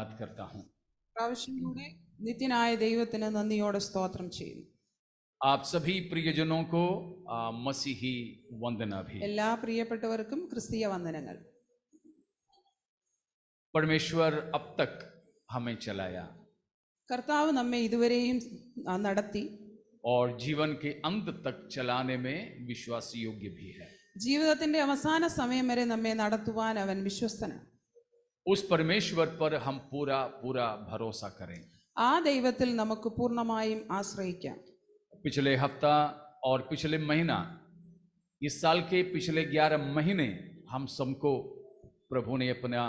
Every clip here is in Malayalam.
बात करता हूँ। പ്രാവശ്യം നിത്യനായ ദൈവത്തിന് നന്ദിയോടെ സ്തോത്രം ചെയ്യുന്നു. आप सभी प्रियजनों को मसीही वंदना भी। എല്ലാ പ്രിയപ്പെട്ടവർക്കും ക്രിസ്തീയ വന്ദനങ്ങൾ. परमेश्वर अब तक हमें चलाया കർത്താവ് നമ്മെ ഇതുവരെയും നടത്തി, और जीवन के अंत तक चलाने में विश्वास योग्य भी है। ജീവിതത്തിന്റെ അവസാന സമയം വരെ നമ്മെ നടത്തുവാൻ അവൻ വിശ്വസ്തനാണ്. उस परमेश्वर पर हम पूरा पूरा भरोसा करें। ആ ദൈവത്തിൽ നമുക്ക് പൂർണ്ണമായും ആശ്രയിക്കാം. पिछले हफ्ता और पिछले महीना, इस साल के पिछले 11 महीने हम सबको प्रभु ने अपना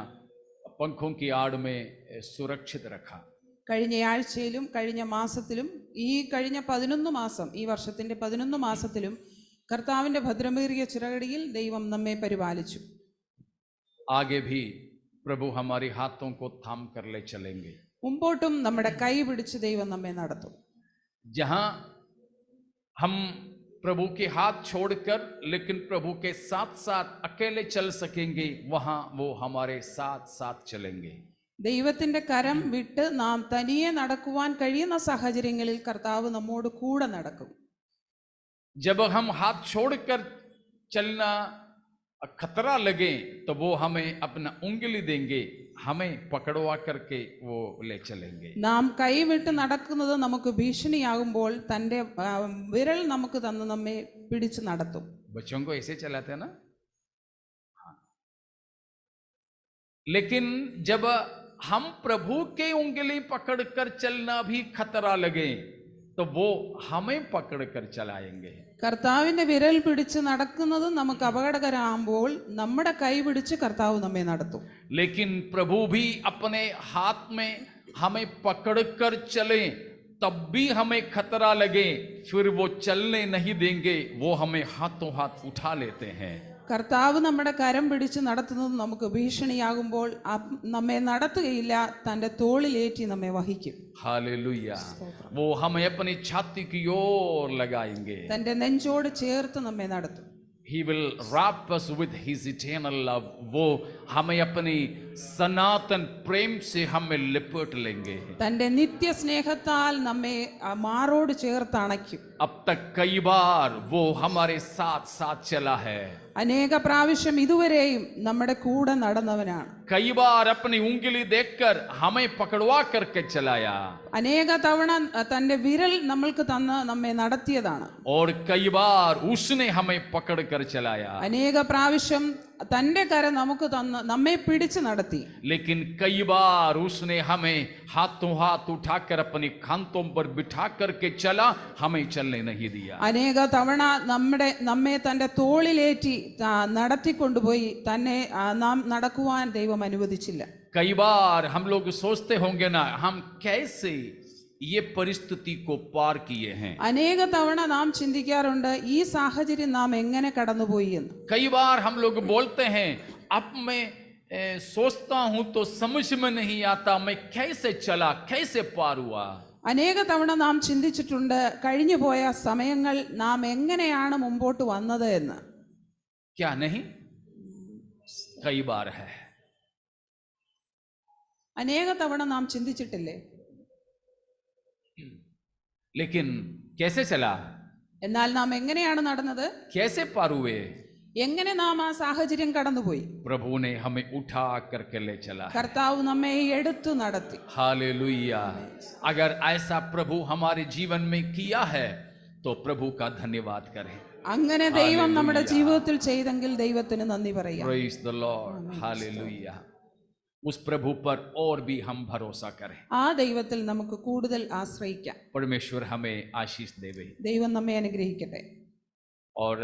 पंखों की आड़ में सुरक्षित रखा। കഴിഞ്ഞ ആഴ്ചയിലും കഴിഞ്ഞ മാസത്തിലും കഴിഞ്ഞ 11 മാസം, ഈ വർഷത്തിന്റെ 11 മാസത്തിലും കർത്താവിന്റെ ഭദ്രമേറിയ ചിറകടിയിൽ ദൈവം നമ്മെ പരിപാലിച്ചു. आगे भी प्रभु हमारे हाथों को थाम कर ले चलेंगे। മുമ്പോട്ടും നമ്മുടെ കൈ പിടിച്ച് ദൈവം നമ്മെ നടത്തും. जहां हम प्रभु के हाथ छोड़कर लेकिन प्रभु के साथ साथ अकेले चल सकेंगे, वहां वो हमारे साथ साथ चलेंगे। ദൈവത്തിന്റെ കരം വിട്ട് നാം തനിയെ നടക്കുവാൻ കഴിയുന്ന സാഹചര്യങ്ങളിൽ കർത്താവ് നമ്മോട് കൂടെ നടക്കും. जब हम हाथ छोड़कर चलना खतरा लगे तो वो हमें अपना उंगली देंगे, हमें पकड़वा करके वो ले चलेंगे। നാം കൈവിട്ട് നടക്കുന്നത് നമുക്ക് ഭീഷണിയാകുമ്പോൾ തന്റെ വിരൽ നമുക്ക് തന്ന് നമ്മെ പിടിച്ചു നടത്തും. बच्चों को ऐसे चलाते हैं ना। हाँ। लेकिन जब हम प्रभु के उंगली पकड़कर चलना भी खतरा लगे तो वो हमें पकड़कर चलाएंगे। കർത്താവിന്റെ വിരൽ പിടിച്ച് നടക്കുന്നത് നമുക്ക് അപകടകരമാകുമ്പോൾ നമ്മുടെ കൈ പിടിച്ച് കർത്താവ് നമ്മെ നടത്തും. लेकिन प्रभु भी अपने हाथ में हमें पकड़कर चले तब भी हमें खतरा लगे, फिर वो चलने नहीं देंगे, वो हमें हाथों हाथ उठा लेते हैं। കർത്താവ് നമ്മുടെ കരം പിടിച്ച് നടത്തുന്നത് നമുക്ക് ഭീഷണിയാകുമ്പോൾ നമ്മെ നടത്തുകയില്ല, തന്റെ തോളിലേറ്റി നമ്മെ വഹിക്കും. हालेलुया। वो हमें अपनी छाती की ओर लगाएंगे। തന്റെ നെഞ്ചോട് ചേർത്ത് നമ്മെ നടത്തും. He will wrap us with his eternal love. वो हमें अपनी सनातन प्रेम से हमें लिपट लेंगे। തന്റെ നിത്യ സ്നേഹത്താൽ നമ്മെ മാറോട് ചേർത്ത് അണയ്ക്കും. अब तक कई बार वो हमारे साथ साथ चला है। അനേക പ്രാവശ്യം ഇതുവരെയും നമ്മുടെ കൂടെ നടന്നവനാണ്. कई बार अपनी उंगली देखकर हमें पकड़वा करके चलाया। അനേക തവണ തന്റെ വിരൽ നമ്മൾക്ക് തന്ന് നമ്മെ നടത്തിയതാണ്. और कई बार उसने हमें पकड़ कर चलाया। അനേക പ്രാവശ്യം തന്റെ കരം നമുക്ക് തന്ന് നമ്മെ പിടിച്ചു നടത്തി. लेकिन कई बार उसने हमें हाथों हाथ उठाकर अपने खांतों पर बिठा करके चला, हमें चलने नहीं दिया। അനേക തവണ നമ്മെ തന്റെ തോളിലേറ്റി നടത്തിക്കൊണ്ടുപോയി തന്നെ നാം നടക്കുവാൻ ദൈവം അനുവദിച്ചില്ല. कई बार हम लोग सोचते होंगे ना, हम कैसे ये परिस्थिति को पार किए हैं। അനേക തവണ നാം ചിന്തിക്കാറുണ്ട്, ഈ സാഹചര്യം നാം എങ്ങനെ കടന്നുപോയി എന്ന്. कई बार हम लोग बोलते हैं, अब मैं सोचता हूं तो समझ में नहीं आता मैं कैसे चला, कैसे पार हुआ। അനേക തവണ നാം ചിന്തിച്ചിട്ടുണ്ട്, കഴിഞ്ഞു പോയ സമയങ്ങൾ നാം എങ്ങനെയാണ് മുമ്പോട്ട് വന്നത് എന്ന്. क्या नहीं? कई बार है। അനേക തവണ നാം ചിന്തിച്ചിട്ടില്ലേ? लेकिन कैसे चला? എന്നാൽ നാം എങ്ങനെയാണ് നടന്നത്? कैसे पार हुए? എങ്ങനെ നാം ആ സാഹചര്യം കടന്നുപോയി? प्रभु ने हमें उठा करके ले चला। കർത്താവ് നമ്മെ എടുത്തു നടത്തി. हालेलुया। अगर ऐसा प्रभु हमारे जीवन में किया है तो प्रभु का धन्यवाद करें। അങ്ങനെ ദൈവം നമ്മുടെ ജീവിതത്തിൽ ചെയ്തെങ്കിൽ ദൈവത്തിന് നന്ദി പറയാം. Praise the Lord. हालेलुया। उस प्रभु पर और भी हम भरोसा करें। ആ ദൈവത്തിൽ നമുക്ക് കൂടുതൽ ആശ്രയിക്കാം. परमेश्वर हमें आशीष देवे। ദൈവം നമ്മെ അനുഗ്രഹിക്കട്ടെ. और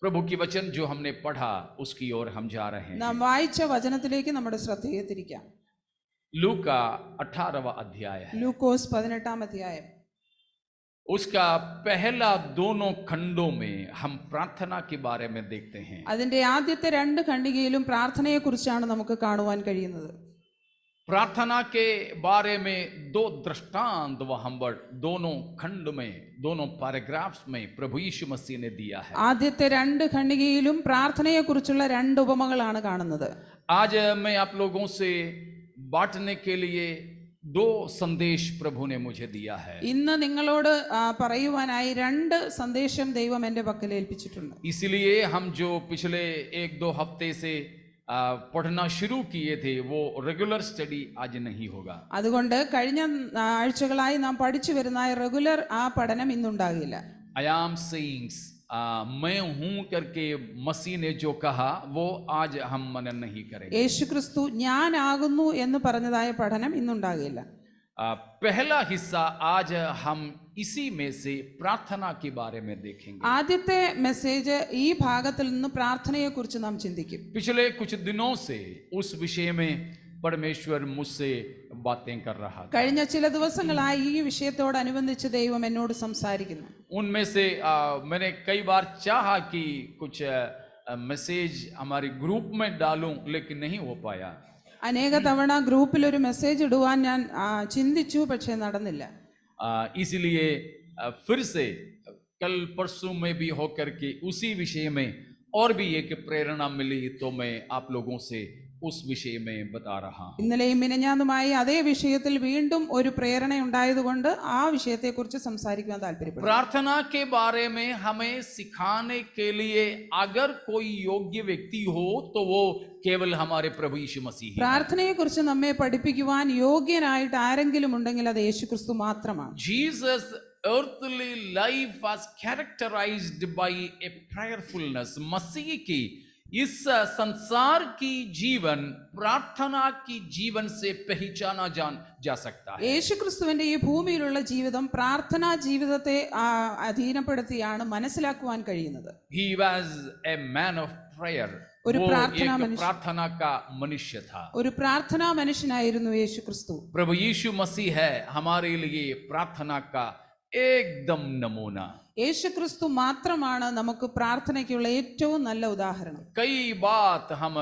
प्रभु की वचन जो हमने पढ़ा उसकी ओर हम जा रहे हैं। നാം വായിച്ച വചനത്തിലേക്ക് നമ്മുടെ ശ്രദ്ധയെ തിരിക്കാം. लूका 18वां अध्याय है। ലൂക്കോസ് 18-ാം അധ്യായം. उसका पहला दोनों खंडों में हम प्रार्थना के बारे में देखते हैं। അതിന്റെ ആദ്യത്തെ 2 ഖണ്ഡികയിലും പ്രാർത്ഥനയെ കുറിച്ചാണ് നമുക്ക് കാണുവാൻ കഴിയുന്നത്. प्रार्थना के बारे में 2 दृष्टांत वहां पर दोनों खंड में, दोनों पैराग्राफ्स में प्रभु यीशु मसीह ने दिया है। ആദ്യത്തെ 2 ഖണ്ഡികയിലും പ്രാർത്ഥനയെ കുറിച്ചുള്ള 2 ഉപമകളാണ് കാണുന്നത്. आज मैं आप लोगों से बांटने के लिए 2 संदेश प्रभु ने मुझे दिया है। ഇന്ന് നിങ്ങളോട് പറയുവാനായി 2 സന്ദേശം ദൈവം എൻ്റെ പക്കൽ ഏൽപ്പിച്ചിട്ടുണ്ട്. इसलिए हम जो पिछले 1-2 हफ्ते से पढ़ना शुरू किए थे वो रेगुलर स्टडी आज नहीं होगा। അതുകൊണ്ട് കഴിഞ്ഞ ആഴ്ചകളായി നാം പഠിച്ചു വരുന്ന റെഗുലർ ആ പഠനം ഇന്നുണ്ടാകില്ല. I am saying मैं हूं करके मसीह ने जो कहा वो आज हम मनन नहीं करेंगे। യേശുക്രിസ്തു ഞാനാകുന്നു എന്ന് പറഞ്ഞതായ പഠനം ഇന്നുണ്ടാകില്ല. पहला हिस्सा आज हम इसी में से प्रार्थना के बारे में देखेंगे। ആദ്യത്തെ മെസ്സേജ് ഈ ഭാഗത്തിൽ നിന്ന് പ്രാർത്ഥനയെക്കുറിച്ച് നാം ചിന്തിക്കും. पिछले कुछ दिनों से उस विषय में परमेश्वर मुझसे बातें कर रहा था। കഴിഞ്ഞ ചില ദിവസങ്ങളായി ഈ വിഷയത്തോടനുബന്ധിച്ച് ദൈവം എന്നോട് സംസാരിക്കുന്നു. उनमें से मैंने कई बार चाहा कि कुछ मैसेज हमारे ग्रुप में डालूं लेकिन नहीं हो पाया। അനേക തവണ ഗ്രൂപ്പിൽ ഒരു മെസ്സേജ് ഇടുവാൻ ഞാൻ ചിന്തിച്ചു, പക്ഷേ നടന്നില്ല. इसलिए फिर से कल परसों में भी होकर के उसी विषय में और भी एक प्रेरणा मिली तो मैं आप लोगों से उस विषय में बता रहा हूं। ഇന്നലെയും മിനിഞ്ഞാന്നുമായി അതേ വിഷയത്തിൽ വീണ്ടും ഒരു പ്രേരണ ഉണ്ടായതുകൊണ്ട് ആ വിഷയത്തെക്കുറിച്ച് സംസാരിക്കാൻ താല്പര്യപ്പെടുന്നു. प्रार्थना के बारे में हमें सिखाने के लिए अगर कोई योग्य व्यक्ति हो तो वो केवल हमारे प्रभु यीशु मसीह है। പ്രാർത്ഥനയെക്കുറിച്ച് നമ്മെ പഠിപ്പിക്കുവാൻ യോഗ്യനായിട്ട് ആരെങ്കിലും ഉണ്ടെങ്കിൽ അത് യേശുക്രിസ്തു മാത്രമാണ്. Jesus earthly life was characterized by a prayerfulness। मसीह की इस संसार की जीवन प्रार्थना की जीवन से पहचाना जा सकता है। യേശുക്രിസ്തുവിന്റെ ഈ ഭൂമിയിലുള്ള ജീവിതം പ്രാർത്ഥനാ ജീവിതത്തെ അധീനപ്പെടുത്തിയാണ് മനസ്സിലാക്കുവാൻ കഴിയുന്നത്. He was a man of prayer। ഒരു वो പ്രാർത്ഥനാ एक മനുഷ്യൻ, प्रार्थना का मनुष्य था। ഒരു പ്രാർത്ഥനാ മനുഷ്യനായിരുന്നു യേശുക്രിസ്തു. प्रभु यीशु मसीह है हमारे लिए प्रार्थना का एकदम नमूना। യേശുക്രിസ്തു മാത്രമാണ് നമുക്ക് പ്രാർത്ഥനയ്ക്കുള്ള ഏറ്റവും നല്ല ഉദാഹരണം. कई बात हम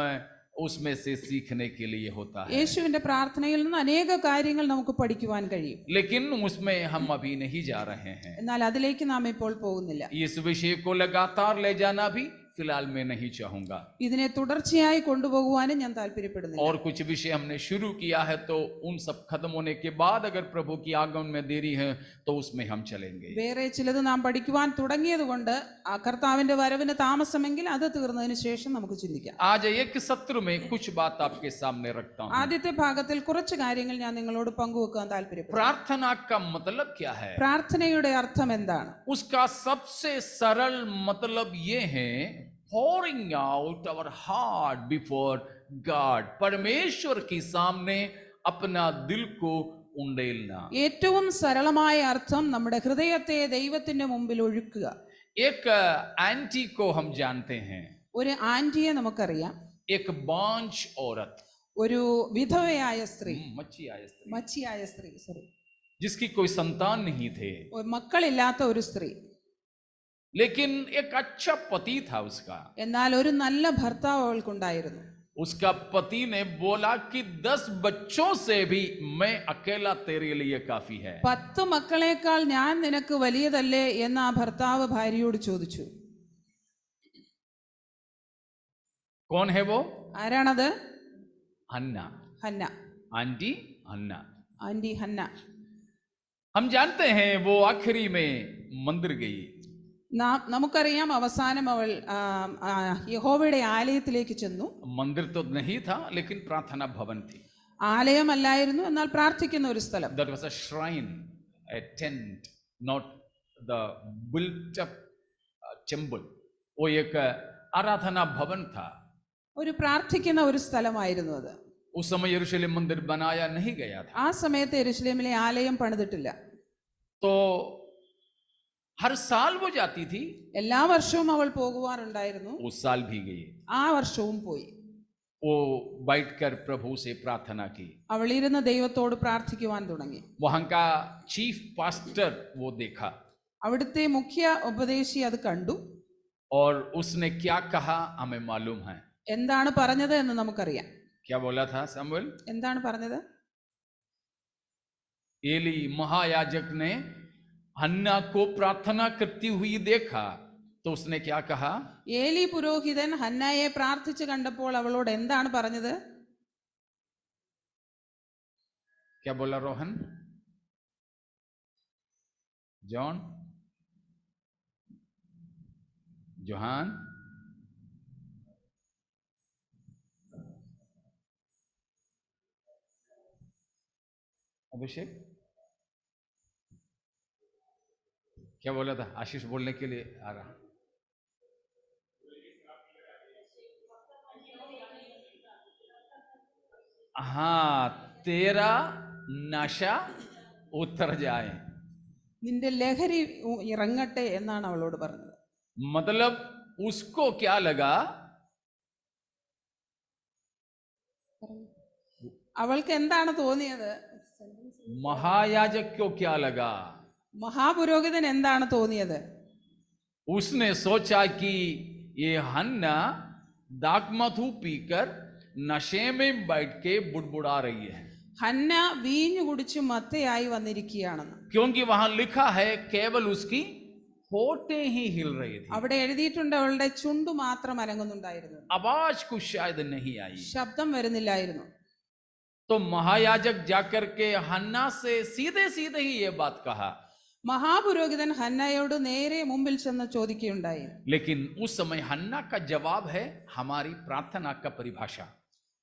उसमें से सीखने के लिए होता है, യേശുവിന്റെ പ്രാർത്ഥനയിൽ നിന്ന് അനേക കാര്യങ്ങൾ നമുക്ക് പഠിക്കുവാൻ കഴിയും. लेकिन उसमें हम अभी नहीं जा रहे हैं। എന്നാൽ അതിലേക്ക് നാം ഇപ്പോൾ പോകുന്നില്ല. इस विषय को लगातार ले जाना भी फिलहाल मैं नहीं चाहूंगा। ഇതിനെ തുടർച്ചയായി കൊണ്ടുപോകുവാനും ഞാൻ താല്പര്യപ്പെടുന്നില്ല. और कुछ विषय हमने शुरू किया है तो उन सब खत्म होने के बाद अगर प्रभु की आगमन में देरी है तो उसमें हम चलेंगे। വേറെ ചിലത് നാം പഠിക്കുവാൻ തുടങ്ങിയതുകൊണ്ട് ആ കർത്താവിന്റെ വരവിന് താമസമെങ്കിൽ അത് തീർന്നതിന് ശേഷം നമുക്ക് ചിന്തിക്കാം. आज एक सत्र में कुछ बात आपके सामने रखता हूं। ആദ്യത്തെ ഭാഗത്തിൽ കുറച്ച് കാര്യങ്ങൾ ഞാൻ നിങ്ങളോട് പങ്കുവെക്കാൻ താല്പര്യപ്പെടുന്നു. प्रार्थना का मतलब क्या है? പ്രാർത്ഥനയുടെ അർത്ഥം എന്താണ്? उसका सबसे सरल मतलब ये है pouring out our heart before God। परमेश्वर के सामने अपना दिल को उंडेलना। ഏറ്റവും സരളമായ അർത്ഥം നമ്മുടെ ഹൃദയത്തെ ദൈവത്തിന്റെ മുമ്പിൽ ഒഴുക്കുക. एक आंटी को हम जानते हैं, ഒരു ആന്റിയെ നമുക്കറിയാം, एक बांझ औरत, ഒരു വിധവയായ സ്ത്രീ, മച്ചിയായ സ്ത്രീ, जिसकी कोई संतान नहीं थे, മക്കളില്ലാത്ത ഒരു സ്ത്രീ. लेकिन एक अच्छा पति था उसका। എന്നാൽ ഒരു നല്ല ഭർത്താവ് അവൾക്കുണ്ടായിരുന്നു. उसका पति ने बोला कि 10 बच्चों से भी मैं अकेला तेरे लिए काफी है। 10 മക്കളേക്കാൾ ഞാൻ നിനക്ക് വലിയതല്ലേ എന്ന് ആ ഭർത്താവ് ഭാര്യയോട് ചോദിച്ചു. कौन है वो? ആരാണത്? Hannah, Hannah, aunty Hannah. Aunty Hannah. हम जानते हैं वो आखिरी में मंदिर गई। നമുക്കറിയാം അവസാനം അവൾ യഹോവയുടെ ആലയത്തിലേക്ക് ചെന്നു. मंदिर तो नहीं था लेकिन प्रार्थना भवन थी। ആലയമല്ലായിരുന്നു, എന്നാൽ പ്രാർത്ഥിക്കുന്ന ഒരു സ്ഥലം. That was a shrine, a tent, not the built up temple। वो एक आराधना भवन था। ഒരു പ്രാർത്ഥിക്കുന്ന ഒരു സ്ഥലമായിരുന്നു അത്. उस समय यरूशलेम मंदिर बनाया नहीं गया था। ആ സമയത്ത് യെരുശലേമിലെ ആലയം പണിതിട്ടില്ല. तो हर साल वो जाती थी। എല്ലാ വർഷവും അവൾ പോകുവാറുണ്ടായിരുന്നു. उस साल भी गई। ആ വർഷവും പോയി. वो बैठकर प्रभु से प्रार्थना की। അവൾ ഇരുന്ന് ദൈവത്തോട് പ്രാർത്ഥിക്കുവാൻ തുടങ്ങി. वहां का चीफ पास्टर वो देखा അവിടുത്തെ മുഖ്യ ഉപദേശി അത് കണ്ടു. और उसने क्या कहा हमें मालूम है। എന്താണ് പറഞ്ഞത് എന്ന് നമുക്കറിയാം. क्या बोला था शमूएल? എന്താണ് പറഞ്ഞത്? एली महायाजक ने हन्ना को प्रार्थना करती हुई देखा तो उसने क्या कहा? ഏലി പുരോഹിതൻ ഹന്നയെ പ്രാർത്ഥിച്ചു കണ്ടപ്പോൾ അവളോട് എന്താണ് പറഞ്ഞത്? क्या बोला रोहन? जॉन, जोहान, अभिषेक, क्या बोला था? आशीष बोलने के लिए आ रहा। हाँ, तेरा नशा उतर जाए, നിന്റെ ലഹരി ഇറങ്ങട്ടെ എന്നാണ് അവളോട് പറഞ്ഞത്. मतलब उसको क्या लगा? അവൾക്ക് എന്താണ് തോന്നിയത്? महायाजक को क्या लगा? മഹാപുരോഹിതൻ എന്താണ് തോന്നിയത്? उसने सोचा कि ये हन्ना दाखमधु पीकर नशे में बैठ के बुड़बुड़ा रही है, ഹന്ന വീഞ്ഞു കുടിച്ച് മത്തയായി വന്നിരിക്കുകയാണെന്ന്. क्योंकि वहां लिखा है केवल उसकी होठें ही हिल रही थी, അവിടെ എഴുതിയിട്ടുണ്ട് അവളുടെ ചുണ്ടു മാത്രം അനങ്ങുന്നുണ്ടായിരുന്നു, आवाज कुछ शायद नहीं आई। ശബ്ദം വരുന്നില്ലായിരുന്നു. तो महायाजक जाकर के हन्ना से सीधे सीधे ही ये बात कहा, മഹാപുരോഹിതൻ ഹന്നയോട് നേരെ മുമ്പിൽ ചെന്ന് ചോദിക്കുകയുണ്ടായി. लेकिन उस समय हन्ना का जवाब है हमारी प्रार्थना का परिभाषा,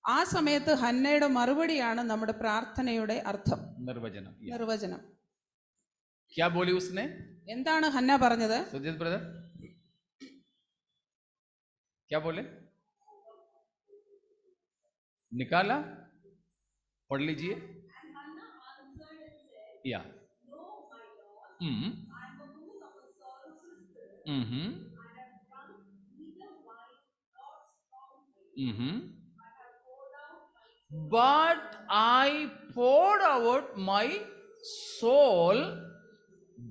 ആ സമയത്ത് ഹന്നയുടെ മറുപടിയാണ് നമ്മുടെ പ്രാർത്ഥനയുടെ അർത്ഥം, നിർവചനം. क्या बोली उसने? എന്താണ് ഹന്ന പറഞ്ഞത്? सुजीत ब्रदर क्या बोले? निकाला, पढ़ लीजिए। या But I poured out my soul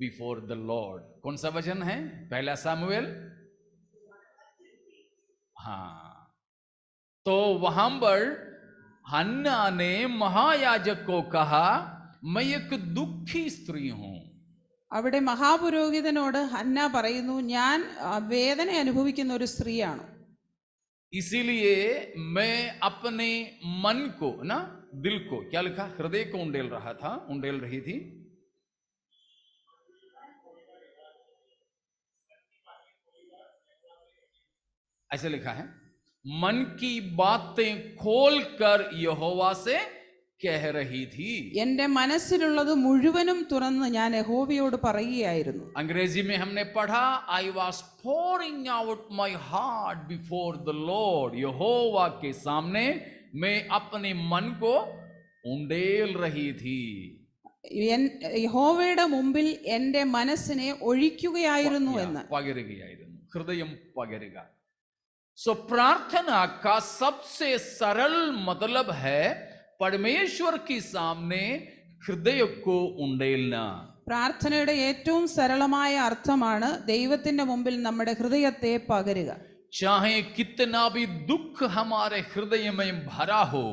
before the Lord. कौन सा वचन है? पहला सामुएल। हाँ, तो वहां पर हन्ना ने महायाजक को कहा, मैं एक दुखी स्त्री हूं। അവിടെ മഹാപുരോഹിതനോട് ഹന്ന പറയുന്നു, ഞാൻ വേദന അനുഭവിക്കുന്ന ഒരു സ്ത്രീയാണ്, इसीलिए मैं अपने मन को ना, दिल को, क्या लिखा? हृदय को उंडेल रही थी। ऐसे लिखा है, मन की बातें खोलकर यहोवा से कह रही थी। എന്റെ മനസ്സിലുള്ളത് മുഴുവനും തുറന്ന് ഞാൻ യഹോവയോട് പറയുകയായിരുന്നു. अंग्रेजी में हमने पढ़ा, I was pouring out my heart before the Lord. यहोवा के सामने मैं अपने मन को उंडेल रही थी, യഹോവയുടെ മുമ്പിൽ എന്റെ മനസ്സിനെ ഒഴിക്കുകയായിരുന്നു എന്ന്. പകരുകയായിരുന്നു, ഹൃദയം പകരുക. सो प्रार्थना का सबसे सरल मतलब है परमेश्वर के सामने हृदय को उंडेलना. പ്രാർത്ഥനയുടെ ഏറ്റവും സരളമായ അർത്ഥമാണ് ദൈവത്തിന്റെ മുമ്പിൽ നമ്മുടെ ഹൃദയത്തെ പകരുക. चाहे कितना भी दुख हमारे हृदय में भरा हो,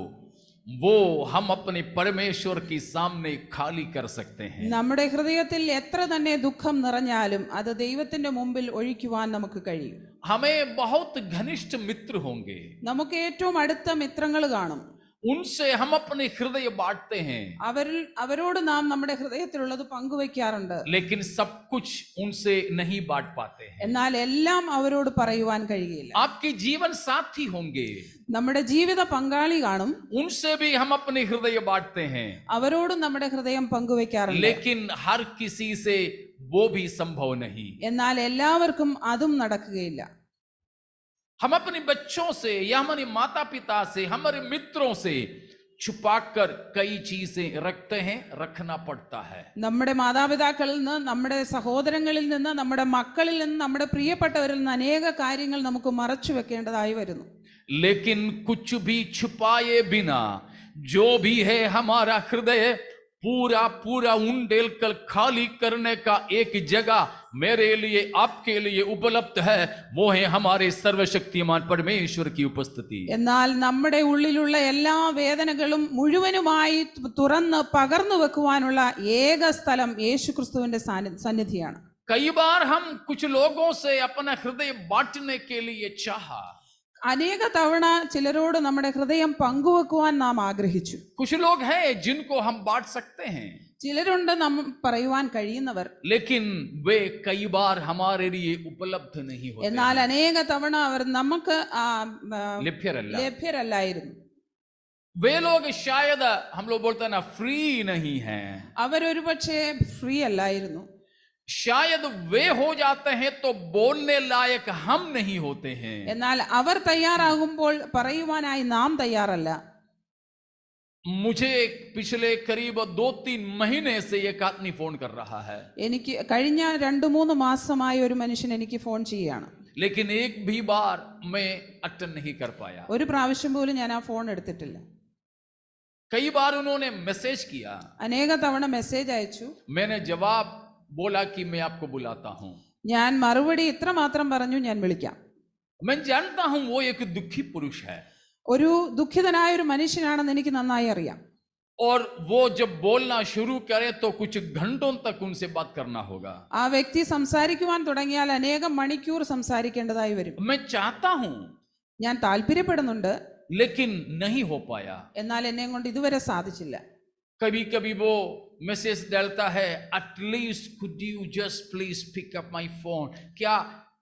वो हम अपने परमेश्वर के सामने खाली कर सकते हैं. നമ്മുടെ ഹൃദയത്തിൽ എത്ര തന്നെ ദുഃഖം നിറഞ്ഞാലും അത് ദൈവത്തിന്റെ മുമ്പിൽ ഒഴിക്കുവാൻ നമുക്ക് കഴിയും. हमें बहुत घनिष्ठ मित्र होंगे, നമുക്ക് ഏറ്റവും അടുത്ത മിത്രങ്ങൾ കാണും, उनसे हम अपने हृदय बांटते हैं, അവരോട് നാം നമ്മുടെ ഹൃദയത്തിലുള്ളത് പങ്കുവെക്കാറുണ്ട്. लेकिन सब कुछ उनसे नहीं बांट पाते हैं. എന്നാൽ എല്ലാം അവരോട് പറയുവാൻ കഴിയില്ല. आपके जीवन साथी होंगे, നമ്മുടെ ജീവിത പങ്കാളി കാണും, उनसे भी हम अपने हृदय बांटते हैं, അവരോടും നമ്മുടെ ഹൃദയം പങ്കുവെക്കാറുണ്ട്. लेकिन हर किसी से वो भी संभव नहीं. എന്നാൽ എല്ലാവർക്കും അതും നടക്കുകയില്ല. हम अपने बच्चों से या हमारे माता पिता से, हमारे मित्रों से छुपाकर कई चीजें रखते हैं, रखना पड़ता है. നമ്മുടെ മാതാപിതാക്കളിൽ നിന്ന്, നമ്മുടെ സഹോദരങ്ങളിൽ നിന്ന്, നമ്മുടെ മക്കളിൽ നിന്ന്, നമ്മുടെ പ്രിയപ്പെട്ടവരിൽ നിന്ന് അനേക കാര്യങ്ങൾ നമുക്ക് മറച്ചു വെക്കേണ്ടതായി വരുന്നു. लेकिन कुछ भी छुपाए बिना जो भी है हमारा हृदय पूरा पूरा उंडेल कर खाली करने का एक जगह मेरे लिए, आपके लिए उपलब्ध है, वो है हमारे सर्वशक्तिमान परमेश्वर की उपस्थिति. എന്നാൽ നമ്മുടെ ഉള്ളിലുള്ള എല്ലാ വേദനകളും മുഴുവനുമായി തുറന്ന് പകർന്നു വെക്കുവാനുള്ള ഏക സ്ഥലം യേശുക്രിസ്തുവിന്റെ സന്നിധിയാണ്. कई बार हम कुछ लोगों से अपना हृदय बांटने के लिए चाहा, അനേക തവണ ചിലരോട് നമ്മുടെ ഹൃദയം പങ്കുവെക്കുവാൻ നാം ആഗ്രഹിച്ചു. कुछ लोग हैं जिनको हम बांट सकते हैं, ചിലരുണ്ട് നാം പറയുവാൻ കഴിയുന്നവർ, लेकिन वे कई बार हमारे लिए उपलब्ध नहीं होते, എന്നാൽ അനേക തവണ അവർ നമുക്ക് लभ्यरल्ल। ലഭ്യരല്ലായിരുന്നു. वे लोग शायद हम लोग बोलते हैं ना फ्री नहीं है, അവരൊരു പക്ഷേ ഫ്രീ അല്ലായിരുന്നു. शायद वे हो जाते हैं तो बोलने लायक हम नहीं होते हैं, എന്നാൽ അവർ തയ്യാറാകുമ്പോൾ പറയുവാനായി നാം തയ്യാറല്ല. मुझे पिछले करीब 2-3 महीने से एक आदमी फोन कर रहा है, എനിക്ക് കഴിഞ്ഞ 2-3 മാസമായി ഒരു മനുഷ്യൻ എനിക്ക് ഫോൺ ചെയ്യുകയാണ്. लेकिन एक भी बार मैं अटेंड नहीं कर पाया। ഒരു പ്രാവശ്യം പോലും ഞാൻ ആ ഫോൺ എടുത്തിട്ടില്ല. कई बार उन्होंने मैसेज किया, അനേക തവണ മെസ്സേജ് അയച്ചു. मैंने जवाब बोला कि मैं आपको बुलाता हूं। ഞാൻ മറുപടി ഇത്ര മാത്രം പറഞ്ഞു, ഞാൻ വിളിക്കാം. मैं जानता हूं वो एक दुखी पुरुष है, ഒരു ദുഃഖിതനായ ഒരു മനുഷ്യനാണെന്ന് എനിക്ക് നന്നായി അറിയാം. और वो जब बोलना शुरू करे तो कुछ घंटों तक उनसे बात करना होगा। ആ വ്യക്തി സംസാരിക്കുവാൻ തുടങ്ങിയാൽ അനേകം മണിക്കൂർ സംസാരിക്കേണ്ടതായി വരും. मैं चाहता हूं ഞാൻ താല്പര്യപ്പെടുന്നുണ്ട്, लेकिन नहीं हो पाया। എന്നാൽ എന്നെ കൊണ്ട് ഇതുവരെ സാധിച്ചില്ല. कभी कभी वो मैसेज डालता है, at least could you just please pick up my phone, क्या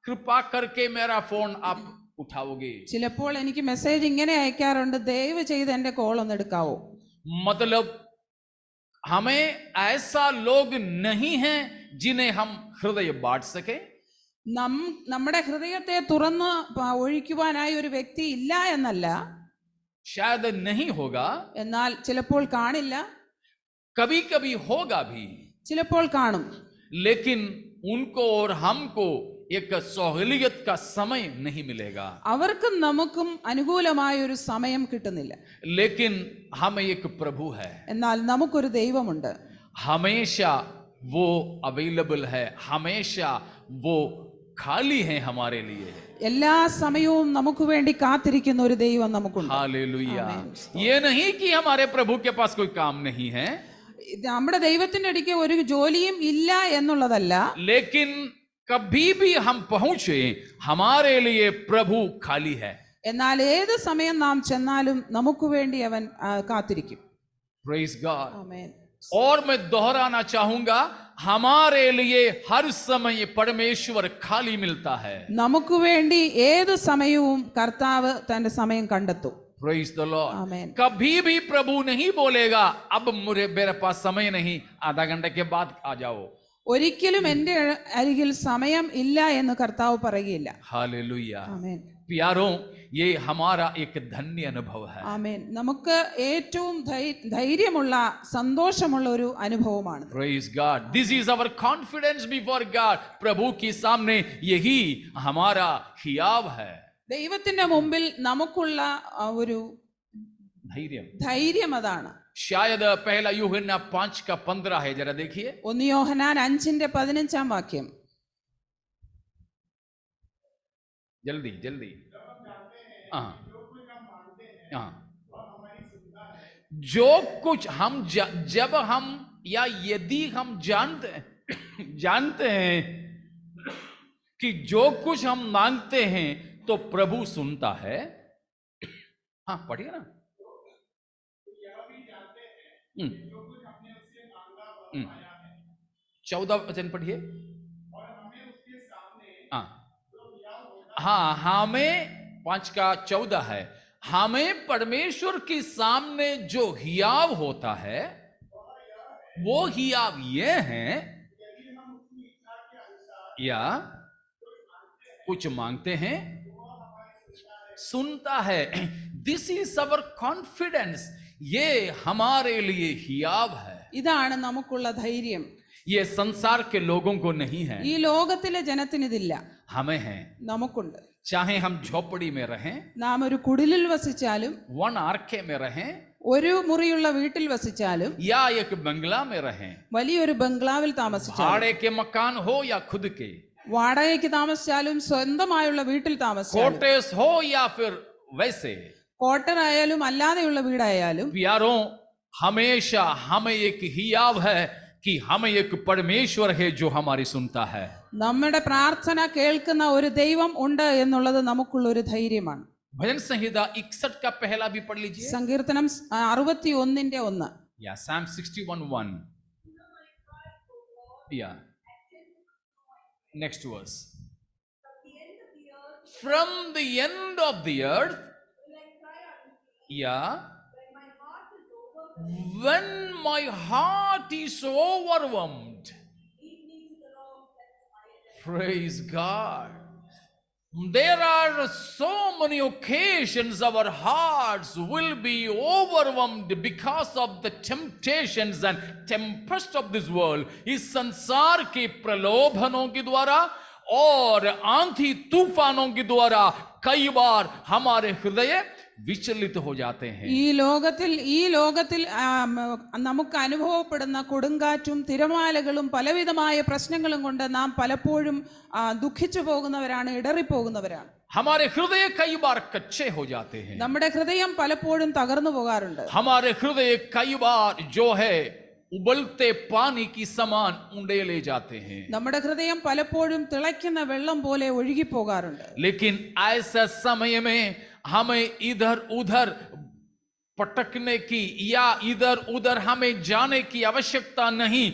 कृपा करके मेरा फोन आप उठाओगे? ചിലപ്പോൾ എനിക്ക് മെസ്സേജ് ഇങ്ങനെ അയക്കാറുണ്ട്, ദയവ് ചെയ്ത് എന്റെ കോൾ ഒന്ന് എടുക്കാവോ. मतलब हमें ऐसा लोग नहीं हैं जिन्हें हम हृदय बांट सके। നമ്മുടെ ഹൃദയത്തെ തുറന്ന് ഒഴിക്കുവാനായി ഒരു വ്യക്തി ഇല്ല എന്നല്ല, शायद नहीं होगा, എന്നാൽ ചിലപ്പോൾ കാണില്ല, कभी कभी होगा भी, ചിലപ്പോൾ കാണും. लेकिन उनको और हमको एक सहूलियत का समय नहीं मिलेगा। അവർക്കും നമുക്കും അനുകൂലമായ ഒരു സമയം കിട്ടുന്നില്ല. लेकिन हमें एक प्रभु है, എന്നാൽ നമുക്കൊരു ദൈവമുണ്ട്. हमेशा वो अवेलेबल है, हमेशा वो खाली है हमारे लिए। എല്ലാ സമയവും നമുക്ക് വേണ്ടി കാത്തിരിക്കുന്ന ഒരു ദൈവം നമുക്കുണ്ട്. हालेलुया। ये नहीं कि हमारे प्रभु के पास कोई काम नहीं है, നമ്മുടെ ദൈവത്തിന്റെ അടുക്ക് ഒരു ജോലിയും ഇല്ല എന്നുള്ളതല്ല, लेकिन कभी भी हम पहुंचे हमारे लिए प्रभु खाली है। എന്നാൽ ഏത് സമയം നാം ചെന്നാലും നമുക്ക് വേണ്ടി അവൻ കാത്തിരിക്കും. Praise God। ആമേൻ. और मैं दोहराना चाहूंगा, हमारे लिए हर समय परमेश्वर खाली मिलता है। നമുക്ക് വേണ്ടി ഏത് സമയവും കർത്താവ് തന്റെ സമയം കണ്ടെത്തും. Praise the Lord। ആമേൻ. कभी भी प्रभु नहीं बोलेगा अब मेरे पास समय नहीं, आधा घंटे के बाद आ जाओ। ഒരിക്കലും എന്റെ അരികിൽ സമയം ഇല്ല എന്ന് കർത്താവ് പറയുകയില്ല. हालेलुया। ആമേൻ. प्यारों, ये हमारा एक धन्य अनुभव है। ആമേൻ. നമുക്ക് ഏറ്റവും ധൈര്യമുള്ള സന്തോഷമുള്ള ഒരു അനുഭവമാണ്. Praise God। This is our confidence before God। प्रभु के सामने यही हमारा हियाव है, ദൈവത്തിന്റെ മുമ്പിൽ നമുക്കുള്ള ഒരു ധൈര്യം അതാണ്. शायद पहला यूहन्ना 5:15 है, जरा देखिए। 1 യോഹന്നാൻ 5:15 जल्दी जल्दी। हाँ, जो कुछ हम जब हम या यदि हम जानते हैं कि जो कुछ हम मांगते हैं तो प्रभु सुनता है। हाँ, पढ़िए ना। 14 वचन पढ़िए। हाँ, हमें 5:14 है, हमें परमेश्वर के सामने जो हियाव होता है वो हियाव ये है, या कुछ मांगते हैं सुनता है। This is our confidence. ये हमारे लिए हियाव है। ഇതാണ് നമുക്കുള്ള ധൈര്യം. ये संसार के लोगों को नहीं है, ഈ ലോകത്തിലെ ജനത്തിന് ഇതില്ല, हमें है। നമുക്കുണ്ട്. चाहे हम झोपड़ी में रहें, നാം ഒരു കുടിലിൽ വസിച്ചാലും, 1 आरके में रहें, ഒരു മുറിയുള്ള വീട്ടിൽ വസിച്ചാലും, या एक बंगला में रहें, വലിയൊരു ബംഗ്ലാവിൽ താമസിച്ചാലും, भाड़े के मकान हो या खुद के, വാടകയ്ക്ക് താമസിച്ചാലും, സ്വന്തമായുള്ള വീട്ടിൽ താമസിച്ചാലും, कोटेस हो या फिर वैसे, ക്വാർട്ടർ ആയാലും അല്ലാതെയുള്ള വീടായാലും, प्यारों, हमेशा हमें एक हियाव है कि हमें एक परमेश्वर है जो हमारी सुनता है। നമ്മുടെ പ്രാർത്ഥന കേൾക്കുന്ന ഒരു ദൈവം ഉണ്ട് എന്നുള്ളത് നമുക്കുള്ള ഒരു ധൈര്യമാണ്. भजन संहिता 61 का पहला भी पढ़ लीजिए. സങ്കീർത്തനം 61:1. Yeah, Psalm 61:1. Yeah. Next verse. From the end of the earth, yeah, when my heart is overwhelmed, praise God. There are so many occasions our hearts will be overwhelmed because of the temptations and tempest of this world. इस संसार के प्रलोभनों के द्वारा और आंधी तूफानों के द्वारा कई बार हमारे हृदय വിചലിत हो जाते हैं. ഈ ലോകത്തിൽ നമുക്ക് അനുഭവപ്പെടുന്ന കൊടുങ്കാറ്റും തിരമാലകളും പലവിധമായ പ്രശ്നങ്ങളും കൊണ്ട് നാം പലപ്പോഴും ദുഃഖിച്ചു പോകുന്നവരാണ്, ഇടറിപ്പോകുന്നവരാണ്. हमारे हृदय कई बार कच्चे हो जाते हैं. നമ്മുടെ ഹൃദയം പലപ്പോഴും തകർന്നു പോകാറുണ്ട്. हमारे हृदय कई बार जो है उबलते पानी की समान उंडेले जाते हैं. നമ്മുടെ ഹൃദയം പലപ്പോഴും തിളയ്ക്കുന്ന വെള്ളം പോലെ ഒഴുകി പോകാറുണ്ട്. लेकिन ऐसा समय में हमें इधर उधर पटकने की या इधर उधर हमें जाने की आवश्यकता नहीं.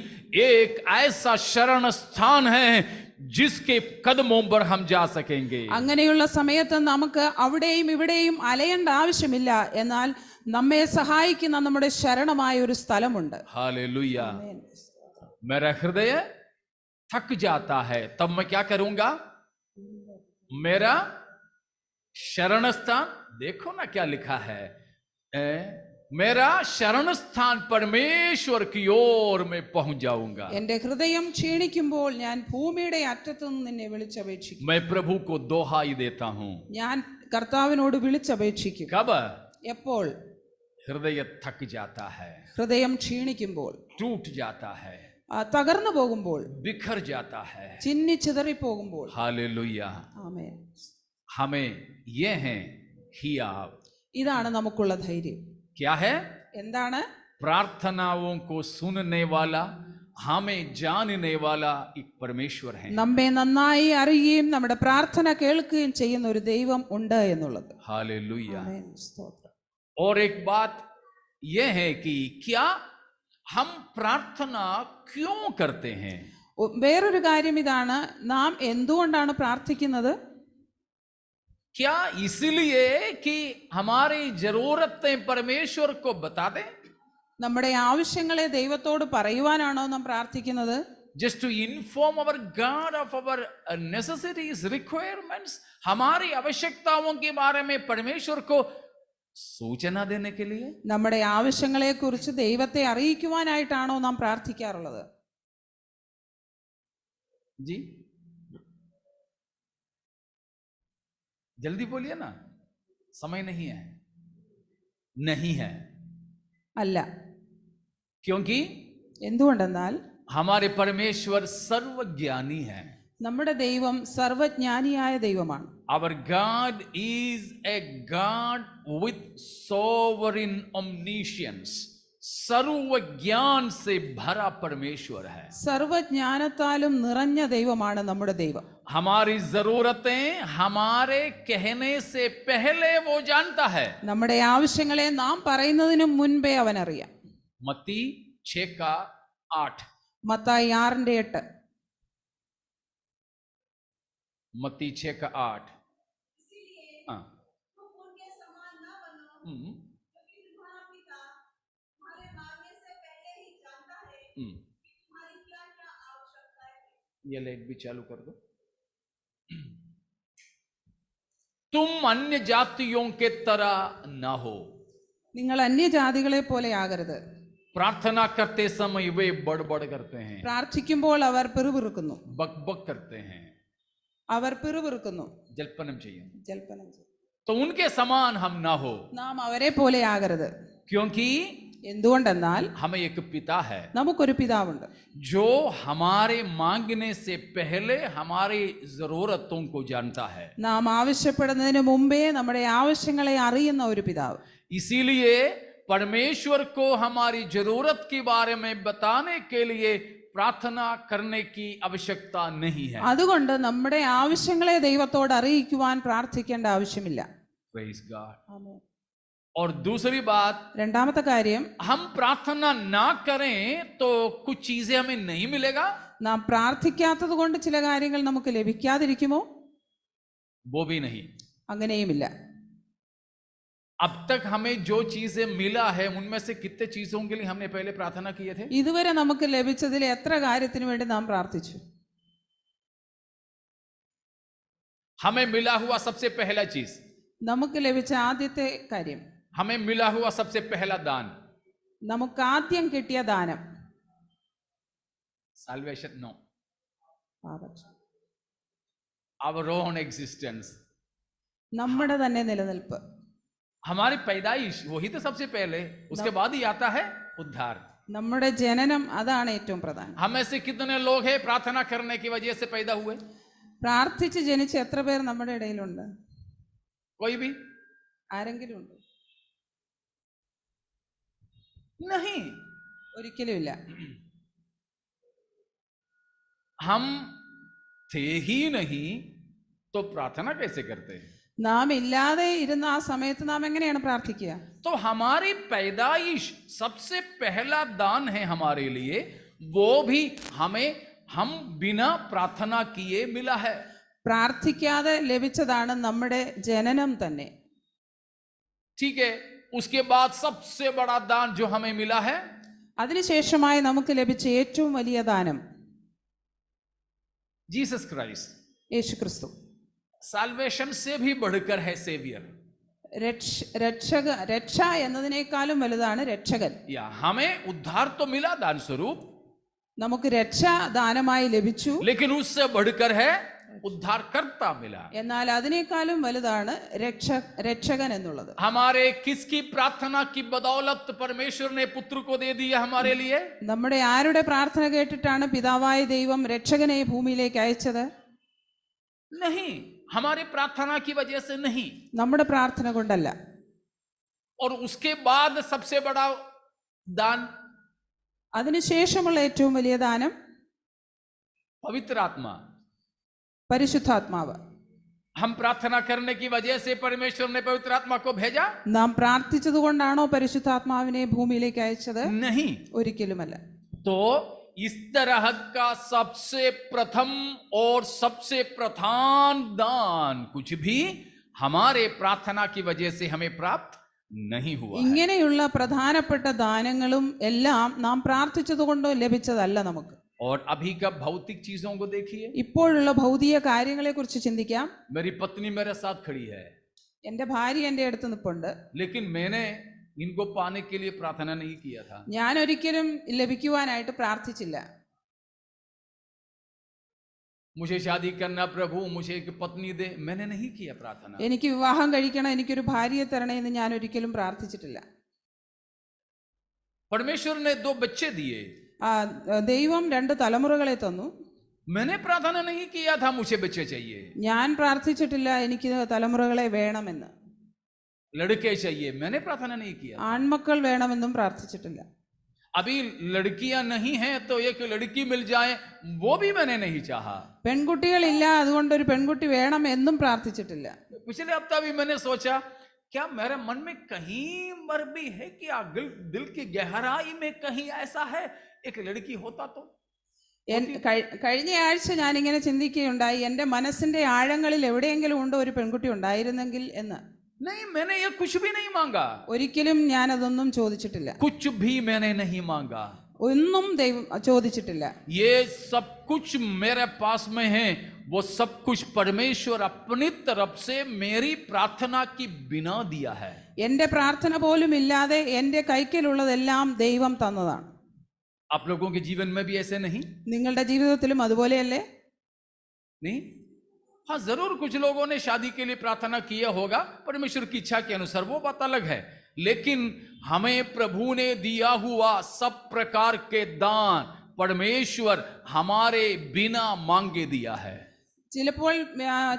एक ऐसा शरण स्थान है जिसके कदमों पर हम जा सकेंगे. അങ്ങനെയുള്ള സമയത്ത് നമുക്ക് അവിടെയും ഇവിടെയും അലയേണ്ട ആവശ്യമില്ല. എന്നാൽ നമ്മെ സഹായിക്കുന്ന നമ്മുടെ ശരണമായ ഒരു സ്ഥലമുണ്ട്. हालेलुया. मेरा हृदय थक जाता है, तब मैं क्या करूंगा? मेरा शरण स्थान, देखो ना क्या लिखा है, मेरा शरण स्थान परमेश्वर की ओर में पहुंच जाऊंगा. എന്റെ ഹൃദയം ക്ഷീണിക്കുമ്പോൾ ഞാൻ ഭൂമിയുടെ അറ്റത്തു നിന്ന് നിന്നെ വിളിച്ചപേക്ഷിക്കും. मैं प्रभु को दोहाई देता हूं. ഞാൻ കർത്താവിനോട് വിളിച്ചപേക്ഷിക്കും. कब? എപ്പോൾ? हृदय थक जाता है, ഹൃദയം ക്ഷീണിക്കുമ്പോൾ, टूट जाता है, തകർന്നു പോകുമ്പോൾ, बिखर जाता है. ചിന്നിച്ചിതറി പോകുമ്പോൾ. हालेलुया. ആമേൻ. हमें ये है हियाव. ഇതാണ് നമുക്കുള്ള ധൈര്യം. क्या है? എന്താണ്? प्रार्थनाओं को सुनने वाला, हमें जानने वाला एक परमेश्वर है. നമ്മെ നന്നായി അറിയുകയും നമ്മുടെ പ്രാർത്ഥന കേൾക്കുകയും ചെയ്യുന്ന ഒരു ദൈവം ഉണ്ട് എന്നുള്ളത്. हालेलुया. ആമേൻ. സ്തോത്രം. और एक बात यह है कि क्या हम प्रार्थना क्यों करते हैं? വേറൊരു കാര്യം ഇതാണ്, നാം എന്തുകൊണ്ടാണ് പ്രാർത്ഥിക്കുന്നത്? क्या इसलिए कि हमारी जरूरतें परमेश्वर को बता दें? നമ്മുടെ ആവശ്യങ്ങളെ ദൈവത്തോട് പറയുവാനാണോ നാം പ്രാർത്ഥിക്കുന്നത്? Just to inform our God of our necessities, requirements, हमारी आवश्यकताओं के बारे में परमेश्वर को सूचना देने के लिए? നമ്മുടെ ആവശ്യങ്ങളെ കുറിച്ച് ദൈവത്തെ അറിയിക്കുവാനായിട്ടാണോ നാം പ്രാർത്ഥിക്കാറുള്ളത്? जी जल्दी बोलिए ना, समय नहीं है. नहीं है. അല്ല. क्योंकि എന്തുകൊണ്ടെന്നാൽ हमारे परमेश्वर सर्वज्ञानी है. നമ്മുടെ ദൈവം സർവജ്ഞാനിയായ ദൈവമാണ്. Our God is a God with sovereign omniscience. സർവജ്ഞാൻ से भरा परमेश्वर है. സർവജ്ഞാനത്താലും നിറഞ്ഞ ദൈവമാണ് നമ്മുടെ ദൈവം. हमारी जरूरतें हमारे कहने से पहले वो जानता है. നമ്മുടെ ആവശ്യങ്ങളെ നാം പറയുന്നതിനു മുൻപേ അവൻ അറിയാം. मत्ती 6:8. മത്തായി 6:8. मत्ती 6:8. हाँ. ये लाइट भी चालू कर दो. तुम अन्य जातियों के तरह ना हो. നിങ്ങൾ അന്യജാതികളെ പോലെ ആകരുത്. प्रार्थना करते समय वे बड़बड़ करते हैं, പ്രാർത്ഥിക്കുമ്പോൾ അവർ പിറുപിറുക്കുന്നു. बकबक करते हैं, അവർ പിറുപിറുക്കുന്നു. जल्पनम चाहिए. ജൽപ്പനം ചെയ്യും. तो उनके समान हम ना हो. നാം അവരെ പോലെ ആകരുത്. क्योंकि എന്തുകൊണ്ടെന്നാൽ हमें एक पिता है നമുക്കൊരു പിതാവുണ്ട്, जो हमारे मांगने से पहले हमारी जरूरतों को जानता है. നാം ആവശ്യപ്പെടുന്നതിന് മുമ്പേ നമ്മുടെ ആവശ്യങ്ങളെ അറിയുന്ന ഒരു പിതാവ്. इसीलिए परमेश्वर को हमारी जरूरत के बारे में बताने के लिए प्रार्थना करने की आवश्यकता नहीं है. അതുകൊണ്ട് നമ്മുടെ ആവശ്യങ്ങളെ ദൈവത്തോട് അറിയിക്കുവാൻ പ്രാർത്ഥിക്കേണ്ട ആവശ്യമില്ല. Praise God. ആമേൻ. और दूसरी बात, രണ്ടാമത്തെ കാര്യം, हम प्रार्थना ना करें तो कुछ चीजें हमें नहीं मिलेगा, നാം പ്രാർത്ഥിക്കാത്തത് കൊണ്ട് ചില കാര്യങ്ങൾ നമുക്ക് ലഭിക്കാതിരിക്കുമോ? वो भी नहीं. അങ്ങനെയുമില്ല. अब तक हमें जो चीजें मिला है उनमें से कितने चीजों के लिए हमने पहले प्रार्थना किए थे? ഇതുവരെ നമുക്ക് ലഭിച്ചതിൽ എത്ര കാര്യത്തിന് വേണ്ടി നാം പ്രാർത്ഥിച്ചു? हमें मिला हुआ सबसे पहला चीज, നമുക്ക് ലഭിച്ച ആദ്യത്തെ കാര്യം, हमें मिला हुआ सबसे पहला दान, നമുക്ക് ആദ്യം കിട്ടിയ ദാനം, salvation. No, our own existence, നമ്മുടെ തന്നെ നിലനിൽപ്പ്, हमारी पैदाइश, वही तो सबसे पहले, उसके बाद ही आता है उद्धार. നമ്മുടെ ജനനം, അതാണ് ഏറ്റവും പ്രധാനം. हमें से कितने लोग हैं प्रार्थना करने की वजह से पैदा हुए? പ്രാർത്ഥിച്ച് ജനിച്ച എത്ര പേർ നമ്മുടെ ഇടയിലുണ്ട്? कोई भी ആരെങ്കിലും ഉണ്ട്? नहीं. ഒരിക്കലുമില്ല. हम थे ही नहीं तो प्रार्थना कैसे करते हैं? നാം ഇല്ലാതെ ഇരുന്ന ആ സമയത്ത് നാം എങ്ങനെയാണ് പ്രാർത്ഥിക്കുക? तो हमारी पैदाइश सबसे पहला दान है हमारे लिए, वो भी हम बिना प्रार्थना किए मिला है. പ്രാർത്ഥിക്കാതെ ലഭിച്ചതാണ് നമ്മുടെ ജനനം തന്നെ. ठीक है. उसके बाद सबसे बड़ा दान जो हमें मिला है, അതിനുശേഷമായി നമുക്ക് ലഭിച്ച ഏറ്റവും വലിയ ദാനം जीसस क्राइस्ट. യേശുക്രിസ്തു. साल्वेशन से भी बढ़कर है सेवियर. രക്ഷ എന്നതിനേക്കാളും വലുതാണ് രക്ഷകൻ. या हमें उद्धार तो मिला दान स्वरूप, നമുക്ക് രക്ഷ ദാനമായി ലഭിച്ചു, लेकिन उससे बढ़कर है उद्धारकर्ता मिला. എന്നാൽ അതിനേക്കാളും വലുതാണ് രക്ഷകൻ എന്നുള്ളത്. हमारे किसकी प्रार्थना की बदौलत परमेश्वर ने पुत्र को दे दिया हमारे लिए? നമ്മുടെ ആരുടെ പ്രാർത്ഥന കേട്ടിട്ടാണ് പിതാവായ ദൈവം രക്ഷകനെ ഭൂമിയിലേക്ക് അയച്ചത്? नहीं, हमारी प्रार्थना की वजह से नहीं. നമ്മുടെ പ്രാർത്ഥന കൊണ്ടല്ല. और उसके बाद सबसे बड़ा दान, അതിനുശേഷമുള്ള ഏറ്റവും വലിയ ദാനം पवित्र आत्मा. പരിശുദ്ധാത്മാവ്. हम प्रार्थना करने की वजह से परमेश्वर ने पवित्र आत्मा को भेजा? നാം പ്രാർത്ഥിച്ചത് കൊണ്ടാണോ പരിശുദ്ധാത്മാവിനെ ഭൂമിയിലേക്ക് അയച്ചത്? नहीं. ഒരിക്കലുമല്ല. तो इस तरह का सबसे प्रथम और सबसे प्रधान दान कुछ भी हमारे प्रार्थना की वजह से हमें प्राप्त नहीं हुआ. ഇങ്ങനെയുള്ള പ്രധാനപ്പെട്ട ദാനങ്ങളും എല്ലാം നാം പ്രാർത്ഥിച്ചത് കൊണ്ടോ ലഭിച്ചതല്ല നമുക്ക്. और अभी का भौतिक चीजों को देखिए. ഇപ്പോഴുള്ള ഭൗതിക കാര്യങ്ങളെ കുറിച്ച് ചിന്തിക്കാം. मेरी पत्नी मेरे साथ खड़ी है, എന്റെ ഭാര്യ എന്റെ അടുത്ത് നിൽപ്പുണ്ട്. लेकिन मैंने इनको पाने के लिए प्रार्थना नहीं किया था. ഞാൻ ഒരിക്കലും ലഭിക്കുവാനായിട്ട് പ്രാർത്ഥിച്ചില്ല. मुझे शादी करना प्रभु, मुझे एक पत्नी दे, मैंने नहीं किया प्रार्थना. എനിക്ക് വിവാഹം കഴിക്കണം, എനിക്കൊരു ഭാര്യയെ തരണേ എന്ന് ഞാൻ ഒരിക്കലും പ്രാർത്ഥിച്ചിട്ടില്ല. परमेश्वर ने 2 बच्चे दिए, ദൈവം 2 തലമുറകളെ തന്നു. मैंने प्रार्थना नहीं किया था मुझे बच्चे चाहिए, ഞാൻ പ്രാർത്ഥിച്ചിട്ടില്ല എനിക്ക് തലമുറകളെ വേണമെന്ന്. लड़के चाहिए, मैंने प्रार्थना नहीं किया. ആൺമക്കൾ വേണമെന്നും പ്രാർത്ഥിച്ചിട്ടില്ല. अभी लड़कियां नहीं हैं तो एक लड़की मिल जाए, वो भी मैंने नहीं चाहा. പെൺകുട്ടികളില്ല, അതുകൊണ്ട് ഒരു പെൺകുട്ടി വേണം എന്നും പ്രാർത്ഥിച്ചിട്ടില്ല. पिछले हफ्ता भी मैंने सोचा क्या मेरे मन में कहीं मर भी है, क्या दिल की गहराई में कहीं ऐसा है एक लड़की होता तो. കഴിഞ്ഞ ആഴ്ച ഞാനിങ്ങനെ ചിന്തിക്കുകയുണ്ടായി, എൻ്റെ മനസ്സിന്റെ ആഴങ്ങളിൽ എവിടെയെങ്കിലും ഉണ്ടോ ഒരു പെൺകുട്ടി ഉണ്ടായിരുന്നെങ്കിൽ എന്ന്. नहीं, मैंने ये कुछ भी नहीं मांगा. ഒരിക്കലും ഞാൻ അതൊന്നും ചോദിച്ചിട്ടില്ല. कुछ भी मैंने नहीं मांगा. ഒന്നും ദൈവം ചോദിച്ചിട്ടില്ല. ये सब कुछ मेरे पास में है, वो सब कुछ परमेश्वर अपनी तरफ से मेरी प्रार्थना की बिना दिया है. എൻ്റെ പ്രാർത്ഥന പോലും ഇല്ലാതെ എൻ്റെ കൈക്കലുള്ളതെല്ലാം ദൈവം തന്നതാണ്. आप लोगों के जीवन में भी ऐसे नहीं? നിങ്ങളുടെ ജീവിതത്തിലും അതുപോലെയല്ലേ? नहीं? हाँ, जरूर कुछ लोगों ने शादी के लिए प्रार्थना किया होगा परमेश्वर की इच्छा के अनुसार, वो बात अलग है. लेकिन हमें प्रभु ने दिया हुआ सब प्रकार के दान परमेश्वर हमारे बिना मांगे दिया है. ചിലപ്പോൾ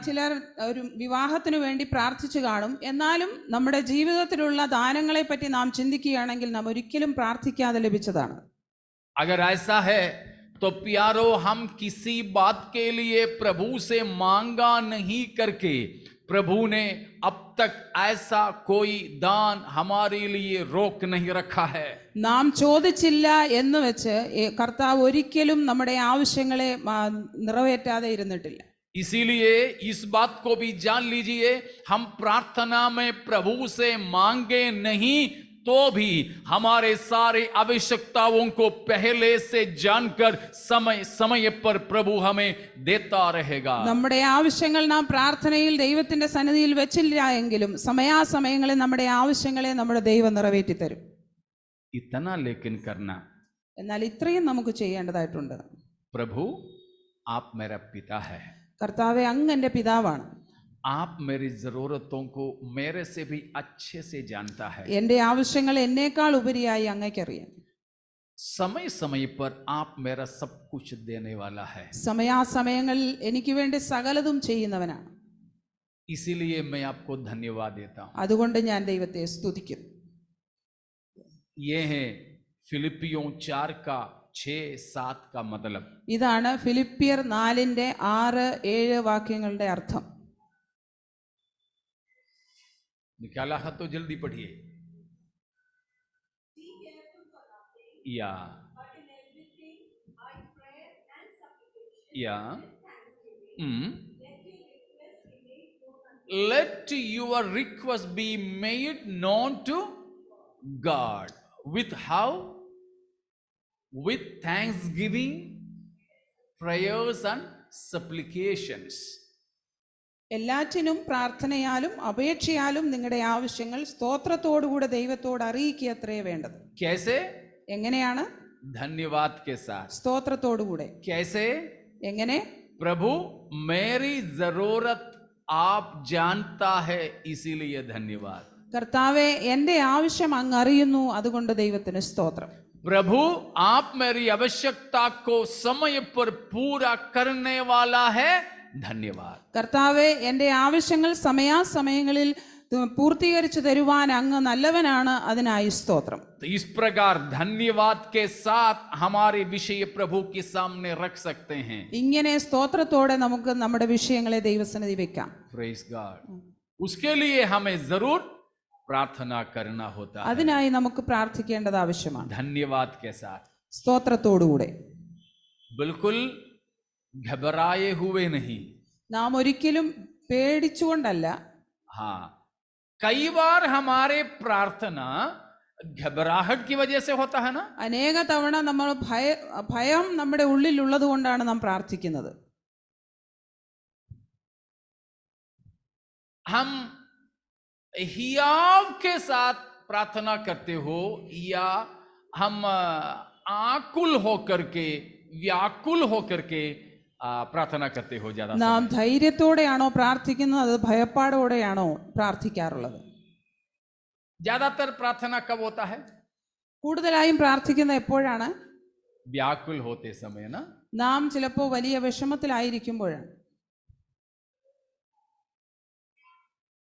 ചിലർ ഒരു വിവാഹത്തിനു വേണ്ടി പ്രാർത്ഥിച്ചു കാണും. എന്നാലും നമ്മുടെ ജീവിതത്തിലുള്ള ദാനങ്ങളെ പറ്റി നാം ചിന്തിക്കുകയാണെങ്കിൽ നാം ഒരിക്കലും പ്രാർത്ഥിക്കാതെ ലഭിച്ചതാണ്. अगर ऐसा है तो प्यारो, हम किसी बात के लिए प्रभु से मांगा नहीं करके प्रभु ने अब तक ऐसा कोई दान हमारे लिए रोक नहीं रखा है. നാം ചോദിച്ചില്ല എന്ന് വെച്ച് കർത്താവ് ഒരിക്കലും നമ്മുടെ ആവശ്യങ്ങളെ നിറവേറ്റാതെ ഇരുന്നിട്ടില്ല. इसीलिए इस बात को भी जान लीजिए, हम प्रार्थना में प्रभु से मांगे नहीं तो भी हमारे सारे आवश्यकताओं को पहले से जानकर समय समय पर प्रभु हमें देता रहेगा. നമ്മുടെ ആവശ്യങ്ങൾ നാം പ്രാർത്ഥനയിൽ ദൈവത്തിന്റെ സന്നിധിയിൽ വെച്ചില്ല എങ്കിലും സമയാസമയങ്ങളിൽ നമ്മുടെ ആവശ്യങ്ങളെ നമ്മുടെ ദൈവം നിറവേറ്റി തരും. इतना लेकिन करना, എന്നാൽ ഇത്രയും നമുക്ക് ചെയ്യേണ്ടതായിട്ടുണ്ട്. प्रभु आप मेरा पिता है, കർത്താവെ അങ്ങ് എൻ്റെ പിതാവാണ്. आप मेरी जरूरतों को मेरे से भी अच्छे से जानता है. എൻ്റെ ആവശ്യങ്ങൾ എന്നേക്കാൾ ഉപരിയായി അങ്ങേക്കറിയാം. समय समय पर आप मेरा सब कुछ देने वाला है. സമയാസമയങ്ങളിൽ എനിക്ക് വേണ്ടി സകലതും ചെയ്യുന്നവനാണ്. इसीलिए मैं आपको धन्यवाद देता हूं. അതുകൊണ്ട് ഞാൻ ദൈവത്തെ സ്തുതിക്കുന്നു. ये है फिलिपियों 4 का 6-7 का मतलब. ഇതാണ് ഫിലിപ്പിയർ 4:6-7 വാക്യങ്ങളുടെ അർത്ഥം. निकाला है तो जल्दी पढ़िए. या let your request be made known to God with how? With thanksgiving, prayers and supplications. എല്ലാറ്റിനും പ്രാർത്ഥനയാലും അപേക്ഷയാലും നിങ്ങളുടെ ആവശ്യങ്ങൾ സ്തോത്രത്തോടുകൂടെ ദൈവത്തോട് അറിയിക്കുകയത്രേ വേണ്ടത്. कैसे? എങ്ങനെയാണ്? धन्यवाद के साथ. സ്തോത്രത്തോടുകൂടെ. कैसे? എങ്ങനെ? प्रभु मेरी जरूरत आप जानता है, इसीलिए धन्यवाद. കർത്താവെ എൻ്റെ ആവശ്യം അങ്ങ് അറിയുന്നു, അതുകൊണ്ട് ദൈവത്തിന് സ്തോത്രം. प्रभु आप मेरी आवश्यकता को समय पर पूरा करने वाला है, धन्यवाद. കർത്താവെ എൻ്റെ ആവശ്യങ്ങൾ സമയാസമയങ്ങളിൽ പൂർത്തീകരിച്ചു തരുവാൻ അങ്ങ് നല്ലവനാണ്, അതിനായി സ്തോത്രം. तो इस प्रकार धन्यवाद के साथ हमारे विषय प्रभु के सामने रख सकते हैं. ഇങ്ങനെ സ്തോത്രത്തോടെ നമുക്ക് നമ്മുടെ വിഷയങ്ങളെ ദൈവസന്നിധി വെക്കാം. Praise God. उसके लिए हमें जरूर प्रार्थना करना होता है. അതിനായി നമുക്ക് പ്രാർത്ഥിക്കേണ്ടത് ആവശ്യമാണ്. धन्यवाद के साथ, സ്തോത്രത്തോടുകൂടെ. बिल्कुल घबराए हुए नहीं. നാം ഒരിക്കലും പേടിച്ചുകൊണ്ടല്ല. हाँ, कई बार हमारे प्रार्थना घबराहट की वजह से होता है ना. അനേക തവണ നമ്മൾ ഭയം നമ്മുടെ ഉള്ളിലുള്ളത് കൊണ്ടാണ് നാം പ്രാർത്ഥിക്കുന്നത്. हम हियाव के साथ प्रार्थना करते हो या हम आकुल होकर के, व्याकुल होकर के प्रार्थना करते हो? ज्यादा നാം ധൈര്യത്തോടെയാണോ പ്രാർത്ഥിക്കുന്നത്, അത് ഭയപ്പാടോടെയാണോ പ്രാർത്ഥിക്കാറുള്ളത്? ज्यादातर प्रार्थना कब होता है? കൂടുതലായും പ്രാർത്ഥിക്കുന്നത് എപ്പോഴാണ്? व्याकुल होते समय ना. നാം ചിലപ്പോൾ വലിയ വിഷമത്തിലായിരിക്കുമ്പോഴാണ്.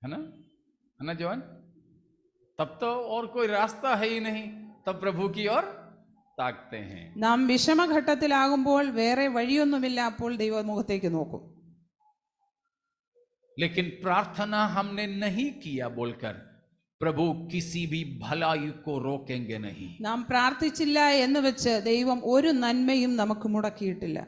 है ना जवान? तब तो और कोई रास्ता है ही नहीं, तब प्रभु की ओर ताकते हैं. നാം വിഷമഘട്ടത്തിലാകുമ്പോൾ വേറെ വഴിയൊന്നുമില്ല, അപ്പോൾ ദൈവമുഖത്തേക്ക് നോക്കും. लेकिन प्रार्थना हमने नहीं किया बोलकर प्रभु किसी भी भलाई को रोकेंगे नहीं. നാം പ്രാർത്ഥിച്ചില്ല എന്ന് വെച്ച് ദൈവം ഒരു നന്മയും നമുക്ക് മുടക്കിയിട്ടില്ല.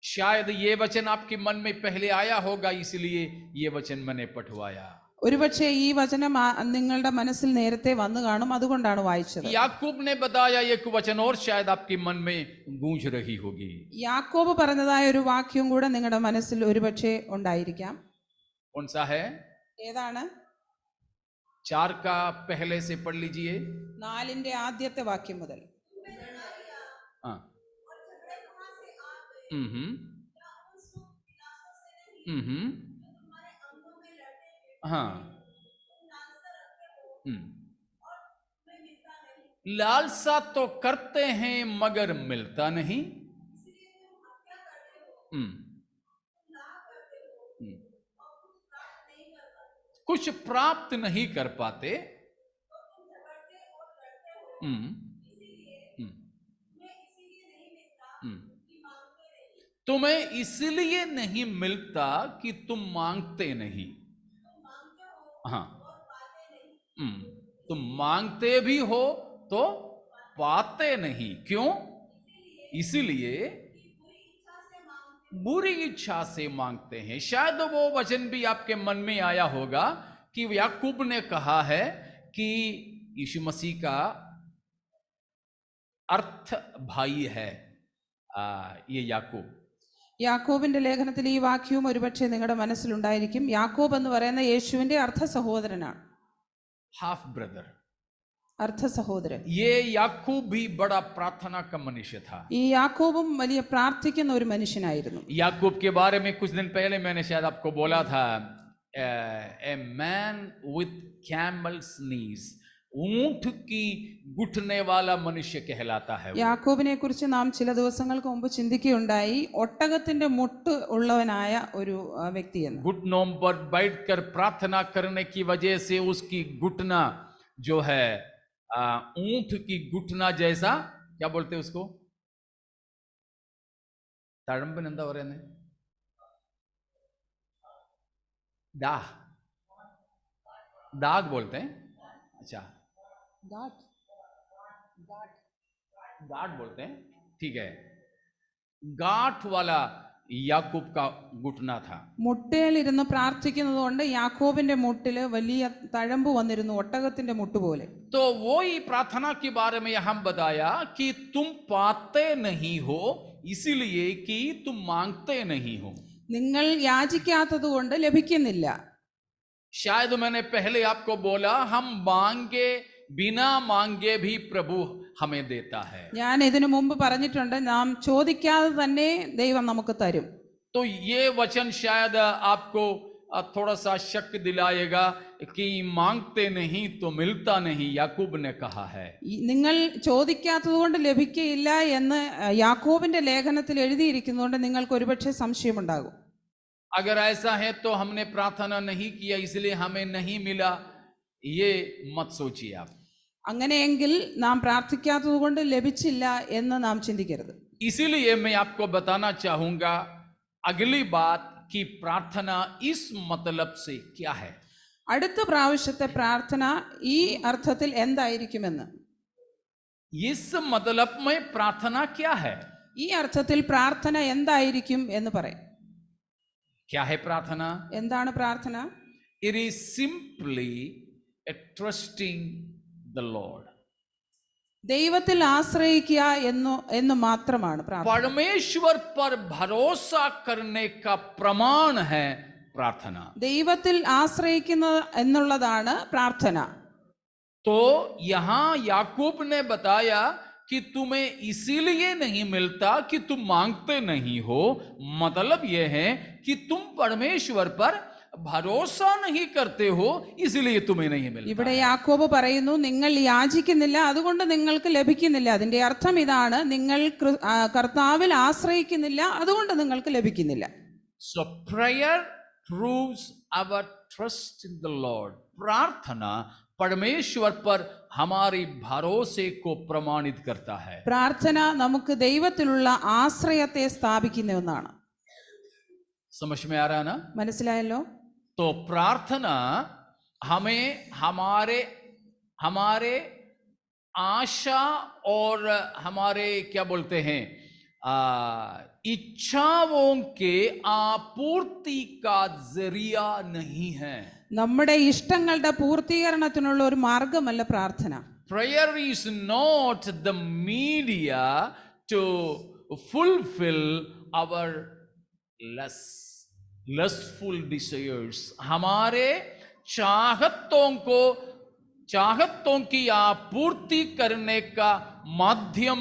शायद ये वचन आपके मन में पहले आया होगा, इसलिए ये वचन मैंने पढ़वाया. ഒരുപക്ഷെ ഈ വചനം നിങ്ങളുടെ മനസ്സിൽ നേരത്തെ വന്നു കാണും, അതുകൊണ്ടാണ് വായിച്ചത്. याकूब ने बताया एक वचन और शायद आपके मन में गूंज रही होगी. യാക്കോബ് പറഞ്ഞതായ ഒരു വാക്യം കൂടെ നിങ്ങളുടെ മനസ്സിൽ ഒരുപക്ഷെ ഉണ്ടായിരിക്കാം. कौन सा है? ഏതാണ്? 4 का पहले से पढ़ लीजिए. 4ന്റെ ആദ്യത്തെ വാക്യം മുതൽ. हाँ. हाँ. लालसा तो करते हैं मगर मिलता नहीं. कुछ प्राप्त नहीं कर पाते. तुम्हें इसलिए नहीं मिलता कि तुम मांगते नहीं. हाँ, तुम मांगते भी हो तो पाते नहीं, क्यों? इसीलिए बुरी इच्छा से मांगते हैं। शायद वो वचन भी आपके मन में आया होगा कि याकूब ने कहा है कि यीशु मसीह का अर्थ भाई है ये याकूब। യാക്കോബിന്റെ ലേഖനത്തിൽ ഈ വാക്യവും ഒരുപക്ഷെ നിങ്ങളുടെ മനസ്സിലുണ്ടായിരിക്കും. യാക്കോബ് എന്ന് പറയുന്ന യേശുവിന്റെ അർദ്ധ സഹോദരനാണ്, हाफ ब्रदर। അർദ്ധ സഹോദരൻ. ये याकूब भी बड़ा प्रार्थना का मनुष्य था। ഈ യാക്കോബും വലിയ പ്രാർത്ഥിക്കുന്ന ഒരു മനുഷ്യനായിരുന്നു. याकूब के बारे में कुछ दिन पहले मैंने शायद आपको बोला था, ए मैन विथ कैमल्स नीज, ऊंट की घुटने वाला मनुष्य कहलाता है। യാക്കോബിനെ കുറിച്ച് നാം ചില ദിവസങ്ങൾക്ക് മുമ്പ് ചിന്തിക്കുകയുണ്ടായി, ഒട്ടകത്തിന്റെ മുട്ട് ഉള്ളവനായ ഒരു വ്യക്തിയെന്ന്. घुटनों पर बैठकर प्रार्थना करने की वजह से उसकी घुटना जो है ऊंट की घुटना जैसा, क्या बोलते उसको, തഴമ്പൻ എന്താ പറയുന്നത്, दाग बोलते हैं। अच्छा, गाठ बोलते हैं, ठीक है। गाठ वाला याकूब का घुटना था। മുട്ടയിലിരുന്ന് പ്രാർത്ഥിക്കുന്നത് കൊണ്ട് യാക്കോബിന്റെ മുട്ടില് വലിയ തഴമ്പ് വന്നിരുന്നു, ഒട്ടകത്തിന്റെ മുട്ട് പോലെ. तो वो ही प्रार्थना के बारे में हम बताया कि तुम पाते नहीं हो इसीलिए कि तुम मांगते नहीं हो। നിങ്ങൾ യാചിക്കാത്തത് കൊണ്ട് ലഭിക്കുന്നില്ല. शायद मैंने पहले आपको बोला, हम मांगे बिना मांगे भी प्रभु हमें देता है। ഞാൻ ഇതിനു മുമ്പ് പറഞ്ഞിട്ടുണ്ട്, നാം ചോദിക്കാതെ തന്നെ ദൈവം നമുക്ക് തരും. तो ये वचन शायद आपको थोड़ा सा शक दिलाएगा कि मांगते नहीं तो मिलता नहीं, याकूब ने कहा है। നിങ്ങൾ ചോദിക്കാത്തത് കൊണ്ട് ലഭിക്കയില്ല എന്ന് യാക്കോബിന്റെ ലേഖനത്തിൽ എഴുതിയിരിക്കുന്നതുകൊണ്ട് നിങ്ങൾക്ക് ഒരുപക്ഷെ സംശയമുണ്ടാകും. अगर ऐसा है तो हमने प्रार्थना नहीं किया इसलिए हमें नहीं मिला, ये मत सोचिए आप। അങ്ങനെയെങ്കിൽ നാം പ്രാർത്ഥിക്കാത്തത് കൊണ്ട് ലഭിച്ചില്ല എന്ന് നാം ചിന്തിക്കരുത്. इसीलिए मैं आपको बताना चाहूंगा अगली बात कि प्रार्थना इस मतलब से क्या है। അടുത്ത പ്രാവശ്യത്തെ പ്രാർത്ഥന ഈ അർത്ഥത്തിൽ എന്തായിരിക്കുമെന്ന്. इस मतलब में प्रार्थना क्या है, ഈ അർത്ഥത്തിൽ പ്രാർത്ഥന എന്തായിരിക്കും എന്ന് പറയും. क्या है प्रार्थना? എന്താണ് പ്രാർത്ഥന? It is simply a trusting the Lord. ദൈവത്തിൽ ആശ്രയിക്കുക എന്ന് മാത്രമാണ് പ്രാർത്ഥന. परमेश्वर पर भरोसा करने का प्रमाण है प्रार्थना। ദൈവത്തിൽ ആശ്രയിക്കുന്ന എന്നുള്ളതാണ് പ്രാർത്ഥന. तो यहां याकूब ने बताया कि तुम्हें इसीलिए नहीं मिलता कि तुम मांगते नहीं हो, मतलब यह है कि तुम परमेश्वर पर भरोसा नहीं करते हो इसलिए तुम्हें नहीं मिलता। ഇവിടെ യാക്കോബ് പറയുന്നു, നിങ്ങൾ യാചിക്കുന്നില്ല അതുകൊണ്ട് നിങ്ങൾക്ക് ലഭിക്കുന്നില്ല. അതിന്റെ അർത്ഥം ഇതാണ്, നിങ്ങൾ കർത്താവിൽ ആശ്രയിക്കുന്നില്ല അതുകൊണ്ട് നിങ്ങൾക്ക് ലഭിക്കുന്നില്ല. So prayer proves our trust in the Lord. प्रार्थना परमेश्वर पर हमारे भरोसे को प्रमाणित करता है. പ്രാർത്ഥന നമുക്ക് ദൈവത്തിലുള്ള ആശ്രയത്തെ സ്ഥാപിക്കുന്ന ഒന്നാണ്. समझ में आ रहा है ना? മനസ്സിലായല്ലോ? तो प्रार्थना हमें हमारे आशा और हमारे क्या बोलते हैं इच्छाओं के आपूर्ति का जरिया नहीं है. നമ്മുടെ ഇഷ്ടങ്ങളുടെ പൂർത്തീകരണത്തിനുള്ള ഒരു മാർഗമല്ല പ്രാർത്ഥന. Prayer is not the media to fulfill our lustful desires. हमारे चाहतों की आपूर्ति करने का माध्यम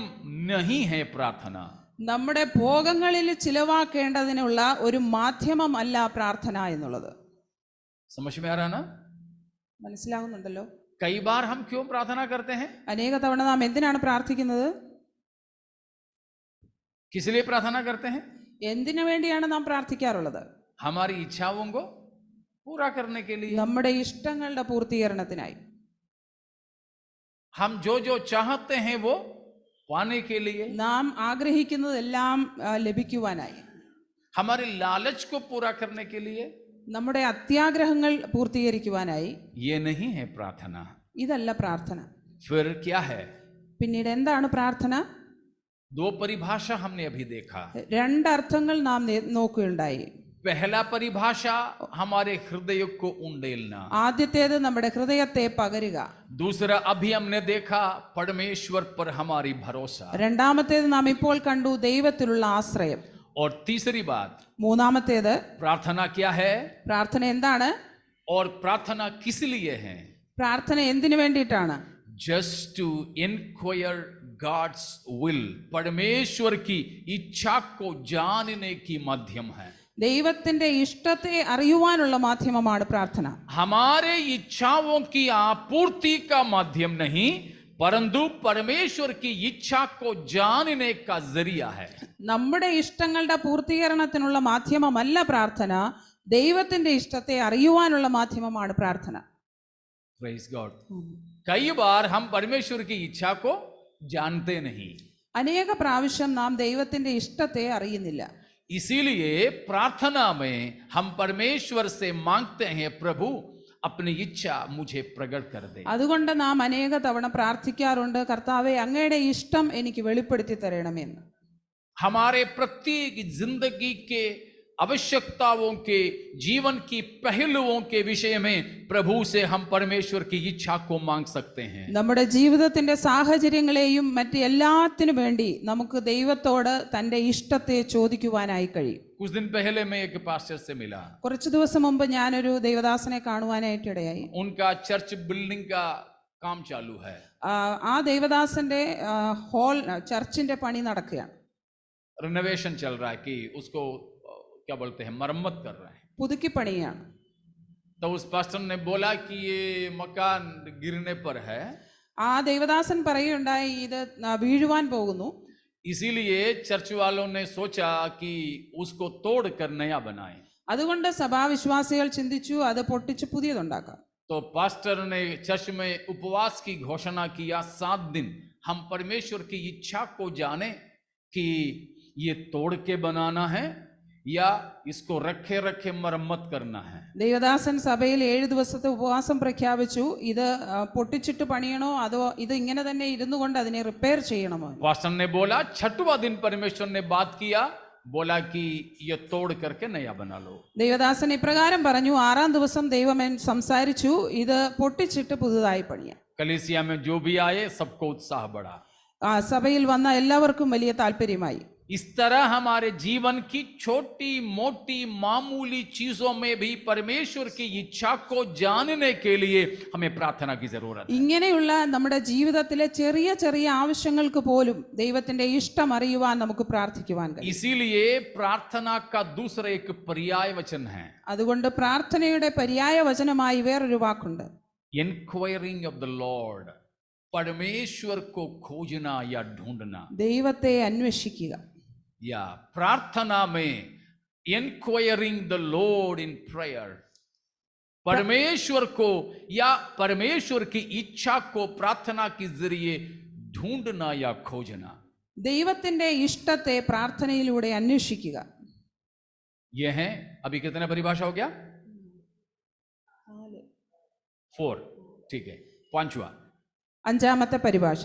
नहीं है प्रार्थना. നമ്മുടെ ഭോഗങ്ങളിൽ ചിലവാക്കേണ്ടതിനുള്ള ഒരു മാധ്യമമല്ല പ്രാർത്ഥന എന്നുള്ളത്. समझ में आ रहा ना? മനസ്സിലാവുന്നുണ്ടല്ലോ? कई बार हम क्यों प्रार्थना करते हैं? അനേക തവണ നാം എന്തിനാണ് പ്രാർത്ഥിക്കുന്നത്? किस लिए प्रार्थना करते हैं? എന്തിനു വേണ്ടിയാണ് നാം പ്രാർത്ഥിക്കാറുള്ളത്? हमारी इच्छाओं को पूरा करने के लिए. നമ്മുടെ ഇഷ്ടങ്ങളുടെ പൂർത്തീകരണത്തിനായി. हम जो चाहते हैं वो पाने के लिए. നാം ആഗ്രഹിക്കുന്നതെല്ലാം ലഭിക്കുവാനായി. हमारे लालच को पूरा करने के लिए. നമ്മുടെ അത്യാഗ്രഹങ്ങൾ പൂർത്തീകരിക്കുവാനായി. ये नहीं है प्रार्थना। ഇതല്ല പ്രാർത്ഥന. फिर क्या है? പിന്നീട് എന്താണ് പ്രാർത്ഥന? दो परिभाषा हमने अभी देखा। രണ്ടർത്ഥങ്ങൾ നാം നോക്കുകയുണ്ടായി. पहला परिभाषा हमारे हृदय को उंडेलना, ആദ്യത്തേത് നമ്മുടെ ഹൃദയത്തെ പകരുക. दूसरा अभी हमने देखा परमेश्वर पर हमारी भरोसा, രണ്ടാമത്തേത് നാം ഇപ്പോൾ കണ്ടു ദൈവത്തിലുള്ള ആശ്രയം. और तीसरी बात മൂന്നാമത്തേത് प्रार्थना क्या है പ്രാർത്ഥന എന്താണ്? और प्रार्थना किस लिए है? പ്രാർത്ഥന എന്തിനു വേണ്ടിയിട്ടാണ്? Just to inquire God's will, परमेश्वर की इच्छा को जानने की माध्यम है। ദൈവത്തിന്റെ ഇഷ്ടത്തെ അറിയുവാനുള്ള മാധ്യമമാണ് പ്രാർത്ഥന. हमारे इच्छाओं की आपूर्ति का माध्यम नहीं, परंतु परमेश्वर की इच्छा को जानने का जरिया है। നമ്മുടെ ഇഷ്ടങ്ങളുടെ പൂർത്തീകരണത്തിനുള്ള മാധ്യമമല്ല പ്രാർത്ഥന, ദൈവത്തിന്റെ ഇഷ്ടത്തെ അറിയുവാനുള്ള മാധ്യമമാണ് പ്രാർത്ഥന. Praise God. कई बार हम परमेश्वर की इच्छा को जानते नहीं, അനേക പ്രാവശ്യം നാം ദൈവത്തിന്റെ ഇഷ്ടത്തെ അറിയുന്നില്ല. इसीलिए प्रार्थना में हम परमेश्वर से मांगते हैं, प्रभु अपनी इच्छा मुझे प्रकट कर दे। അതുകൊണ്ട് നാം അനേക തവണ പ്രാർത്ഥിക്കാറുണ്ട്, കർത്താവേ അങ്ങയുടെ ഇഷ്ടം എനിക്ക് വെളിപ്പെടുത്തി തരണമെന്ന്. हमारे प्रत्येक जिंदगी के आवश्यकताओं के, जीवन की पहलुओं के विषय में प्रभु से हम परमेश्वर की इच्छा को मांग सकते हैं। നമ്മുടെ ജീവിതത്തിന്റെ സാഹചര്യങ്ങളെയും മറ്റ് എല്ലാത്തിനു വേണ്ടി നമുക്ക് ദൈവത്തോട് തന്റെ ഇഷ്ടത്തെ ചോദിക്കുവാനായി കഴിയും. कुछ दिन पहले मैं एक पास्टर से मिला, കുറച്ചു ദിവസം മുമ്പ് ഞാനൊരു ദേവദാസനെ കാണുവാനായിട്ട് ഇടയായി. उनका चर्च बिल्डिंग का काम चालू है। ആ ദേവദാസന്റെ ചർച്ചിന്റെ പണി നടക്കുകയാണ്. रिनोवेशन चल रहा है कि उसको क्या बोलते हैं, मरम्मत कर रहे हैं। പുതുക്കി പണിയാണ്. तो उस पास्टर ने बोला कि ये मकान गिरने पर है, ആ ദേവദാസൻ പറയുകയുണ്ടായി ഇത് വീഴുവാൻ പോകുന്നു. इसीलिए चर्च वालों ने सोचा कि उसको तोड़ कर नया बनाए। അതുകൊണ്ട് സഭാവിശ്വാസികൾ ചിന്തിച്ചു അത് പൊട്ടിച്ച് പുതിയതുണ്ടാക്കാം. तो पास्टर ने चर्च में उपवास की घोषणा किया, 7 दिन हम परमेश्वर की इच्छा को जाने कि ये तोड़ के बनाना है या इसको रखे रखे मरम्मत करना है। ദേവദാസൻ സഭയിൽ 7 ദിവസത്തെ ഉപവാസം പ്രഖ്യാപിച്ചു. ഇത് പൊട്ടിച്ചിട്ട് പണിയണോ അതോ ഇത് ഇങ്ങനെ തന്നെ ഇരുന്നു കൊണ്ട് അതിനെ റിപ്പയർ ചെയ്യണമോ? पास्टर ने बोला, 6वां दिन परमेश्वर ने बात किया, बोला कि ये तोड़ करके नया बना लो। ദേവദാസൻ ഇപ്രകാരം പറഞ്ഞു, 6ാം ദിവസം ദൈവം സംസാരിച്ചു, ഇത് പൊട്ടിച്ചിട്ട് പുതുതായി പണിയാം. कलीसिया में जो भी आए सबको उत्साह बढ़ा। സഭയിൽ വന്ന എല്ലാവർക്കും വലിയ താല്പര്യമായി. इस तरह हमारे जीवन की छोटी मोटी मामूली चीजों में भी परमेश्वर की इच्छा को जानने के लिए हमें प्रार्थना की जरूरत है। ഇങ്ങനെയുള്ള നമ്മുടെ ജീവിതത്തിലെ ചെറിയ ചെറിയ ആവശ്യങ്ങൾക്ക് പോലും ദൈവത്തിന്റെ ഇഷ്ടം അറിയുവാൻ നമുക്ക് പ്രാർത്ഥിക്കുവാൻ കഴിയും. इसीलिए प्रार्थना का दूसरा एक पर्याय वचन है, അതുകൊണ്ട് പ്രാർത്ഥനയുടെ പര്യായ വചനമായി വേറൊരു വാക്കുണ്ട്, इंक्वायरिंग ऑफ द लॉर्ड, परमेश्वर को खोजना या ढूंढना। ദൈവത്തെ അന്വേഷിക്കുക. या प्रार्थना में enquiring the Lord in prayer, परमेश्वर को या परमेश्वर की इच्छा को प्रार्थना के जरिए ढूंढना या खोजना। ദൈവത്തിന്റെ ഇഷ്ടത്തെ പ്രാർത്ഥനയിലൂടെ അന്വേഷിക്കുക. ये है अभी कितने परिभाषा हो गया? 4, ठीक है। 5वां, അഞ്ചാമത്തെ പരിഭാഷ.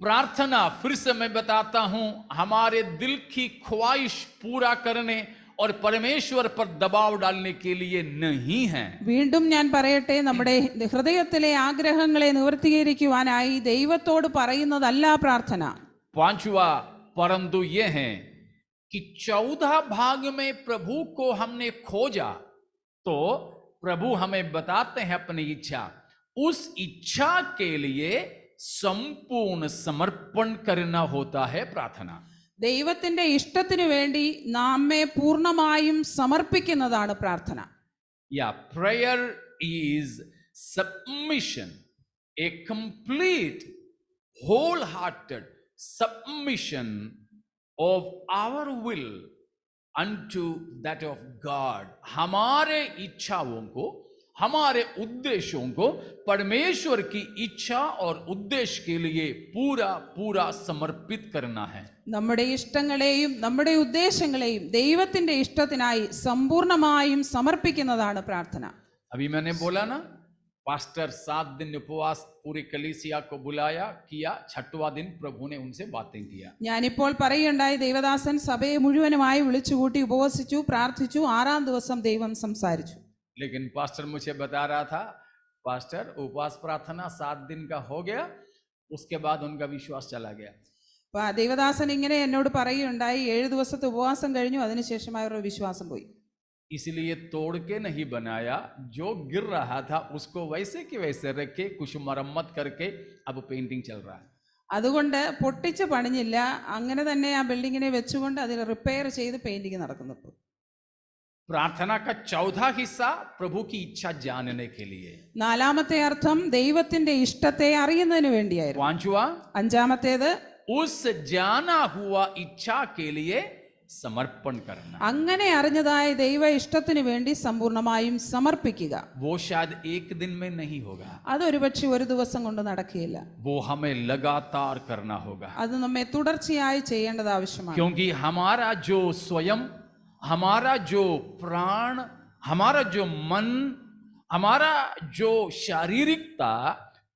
प्रार्थना फिर से मैं बताता हूं, हमारे दिल की ख्वाहिश पूरा करने और परमेश्वर पर दबाव डालने के लिए नहीं है। വീണ്ടും ഞാൻ പറയട്ടെ, നമ്മുടെ ഹൃദയത്തിലെ ആഗ്രഹങ്ങളെ നിവർത്തീകരിക്കുവാനായി ദൈവത്തോട് പറയുന്നതല്ല പ്രാർത്ഥന. 5वां, परंतु ये है कि 14 भाग में प्रभु को हमने खोजा तो प्रभु हमें बताते हैं अपनी इच्छा, उस इच्छा के लिए संपूर्ण समर्पण करना होता है प्रार्थना। ദൈവത്തിന്റെ ഇഷ്ടത്തിനു വേണ്ടി നമ്മെ പൂർണ്ണമായും സമർപ്പിക്കുന്നതാണ് പ്രാർത്ഥന. या prayer is submission, a complete wholehearted submission of our will unto that of God. हमारे इच्छाओं को हमारे उद्देश्यों को परमेश्वर की इच्छा और उद्देश्य के लिए पूरा पूरा समर्पित करना है. നമ്മുടെ ഇഷ്ടങ്ങളെയും നമ്മുടെ ഉദ്ദേശങ്ങളെയും ദൈവത്തിന്റെ ഇഷ്ടത്തിനായി സമ്പൂർണ്ണമായും സമർപ്പിക്കുന്നതാണ് പ്രാർത്ഥന. अभी मैंने बोला ना, पास्टर 7 दिन उपवास पूरी कलीसिया को बुलाया किया, 6वां दिन प्रभु ने उनसे बातें किया. ഞാനിപ്പോൾ പറയുണ്ടായി, ദേവദാസൻ സഭയെ മുഴുവനുമായി വിളിച്ചുകൂട്ടി ഉപവസിച്ചു, പ്രാർത്ഥിച്ചു, 6ാം ദിവസം ദൈവം സംസാരിച്ചു. लेकिन पास्टर मुझे बता रहा था, पास्टर उपवास प्रार्थना 7 दिन का हो गया, उसके बाद उनका विश्वास चला गया. ദേവദാസൻ ഇങ്ങനെ എന്നോട് പറയുണ്ടായി, 7 ദിവസത്തെ ഉപവാസം കഴിഞ്ഞു, അതിനുശേഷം അവരുടെ വിശ്വാസം പോയി. इसलिए तोड़ के नहीं बनाया, जो गिर रहा था उसको वैसे के वैसे रखे, कुछ मरम्मत करके अब पेंटिंग चल रहा है. അതുകൊണ്ട് പൊട്ടിച്ച് പണിഞ്ഞില്ല, അങ്ങനെ തന്നെ ആ ബിൽഡിങ്ങിനെ വെച്ചുകൊണ്ട് അതിൽ റിപ്പയർ ചെയ്ത് പെയിന്റിങ് നടക്കുന്നു. प्रार्थना का चौथा हिस्सा प्रभु की इच्छा जानने के लिए. 4ാമത്തെ അർത്ഥം ദൈവത്തിന്റെ ഇഷ്ടത്തെ അറിയുന്നതിന് വേണ്ടിയായിരുന്നു. 5वां, 5ാമത്തേത് उस जाना हुआ इच्छा के लिए समर्पण करना. അങ്ങനെ അറിഞ്ഞതായ ദൈവ ഇഷ്ടത്തിന് വേണ്ടി സമ്പൂർണ്ണമായും സമർപ്പിക്കുക. वो शायद एक दिन में नहीं होगा, അതൊരുപക്ഷെ ഒരു ദിവസം കൊണ്ട് നടക്കുകയില്ല. वो हमें लगातार करना होगा. അത് നമ്മെ തുടർച്ചയായി ചെയ്യേണ്ടത് ആവശ്യമാണ്. क्योंकि हमारा जो स्वयं, हमारा जो प्राण, हमारा जो मन, हमारा जो शारीरिकता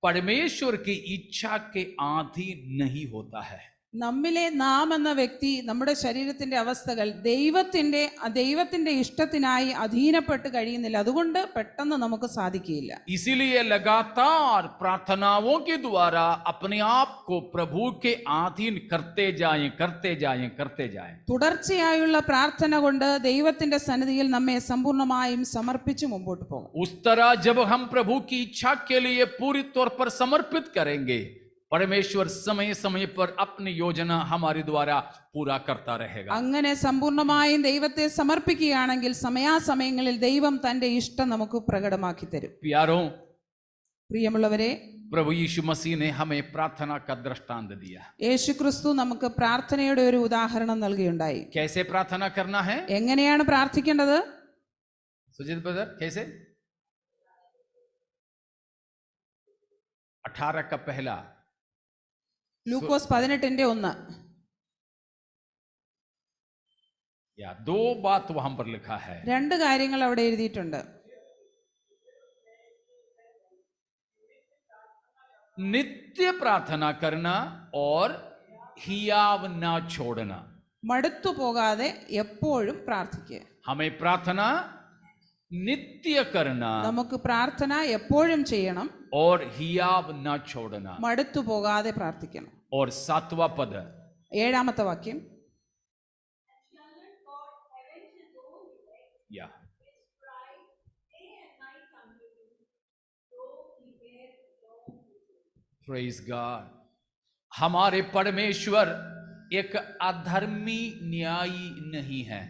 परमेश्वर की इच्छा के अधीन नहीं होता है. നമ്മിലെ നാം എന്ന വ്യക്തി, നമ്മുടെ ശരീരത്തിന്റെ അവസ്ഥകൾ ദൈവത്തിന്റെ ഇഷ്ടത്തിനായി അധീനപ്പെട്ട് കഴിയുന്നില്ല. അതുകൊണ്ട് പെട്ടെന്ന് നമുക്ക് സാധിക്കുകയില്ല. इसीलिए लगातार प्रार्थनाओं के द्वारा अपने आप को प्रभु के अधीन करते जाएं, करते जाएं, करते जाएं. തുടർച്ചയായുള്ള പ്രാർത്ഥന കൊണ്ട് ദൈവത്തിന്റെ സന്നിധിയിൽ നമ്മെ സമ്പൂർണ്ണമായും സമർപ്പിച്ച് മുമ്പോട്ട് പോകും. उस तरह जब हम प्रभु की इच्छा के लिए पूरी तौर पर समर्पित करेंगे, परमेश्वर समय समय पर अपनी योजना हमारे द्वारा पूरा करता रहेगा. അങ്ങനെ സമ്പൂർണ്ണമായും ദൈവത്തെ സമർപ്പിക്കുകയാണെങ്കിൽ സമയാസമയങ്ങളിൽ ദൈവം തന്റെ ഇഷ്ടം നമുക്ക് പ്രകടമാക്കി തരും. प्यारों, പ്രിയമുള്ളവരെ, प्रभु यीशु मसीह ने हमें प्रार्थना का दृष्टांत दिया. യേശുക്രിസ്തു നമുക്ക് പ്രാർത്ഥനയുടെ ഒരു ഉദാഹരണം നൽകിയുണ്ടായി. कैसे प्रार्थना करना है? എങ്ങനെയാണ് പ്രാർത്ഥിക്കേണ്ടത്? सुजीत ब्रदर, कैसे? 18 का पहला, ലൂക്കോസ് 18:1. या 2 बात वहां पर लिखा है. 2 കാര്യങ്ങൾ അവിടെ എഴുതിയിട്ടുണ്ട്. नित्य प्रार्थना करना और हियाव ना छोड़ना. മടുത്തു പോകാതെ എപ്പോഴും പ്രാർത്ഥിക്കുക. हमें प्रार्थना नित्य करना നമുക്ക് പ്രാർത്ഥന എപ്പോഴും ചെയ്യണം, और हियाव ना छोड़ना. മടുത്തു പോകാതെ പ്രാർത്ഥിക്കണം. और 7वां पद, 7ാമത്തെ വാക്യം. या प्रेज गॉड. हमारे परमेश्वर एक अधर्मी न्यायी नहीं है.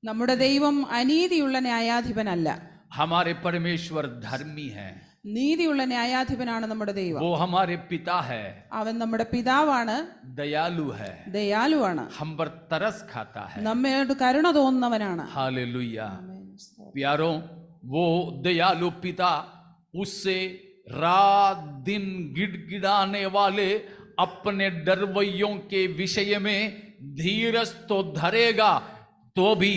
നമ്മുടെ ദൈവം അനീതിയുള്ള ന്യായാധിപനല്ല. हमारे परमेश्वर धर्मी है. നീതിയുള്ള ന്യായാധിപനാണ് നമ്മുടെ ദൈവം. वो हमारे पिता है, അവൻ നമ്മുടെ പിതാവാണ്, दयालु है, ദയാലുവാണ്, हम पर तरस खाता है. നമ്മോട് കരുണ തോന്നുന്നവനാണ്. हालेलुया. प्यारों, वो दयालु पिता उससे रात दिन गिड़गिड़ाने वाले अपने डरवैयों के विषय में धीरज तो धरेगा, तो भी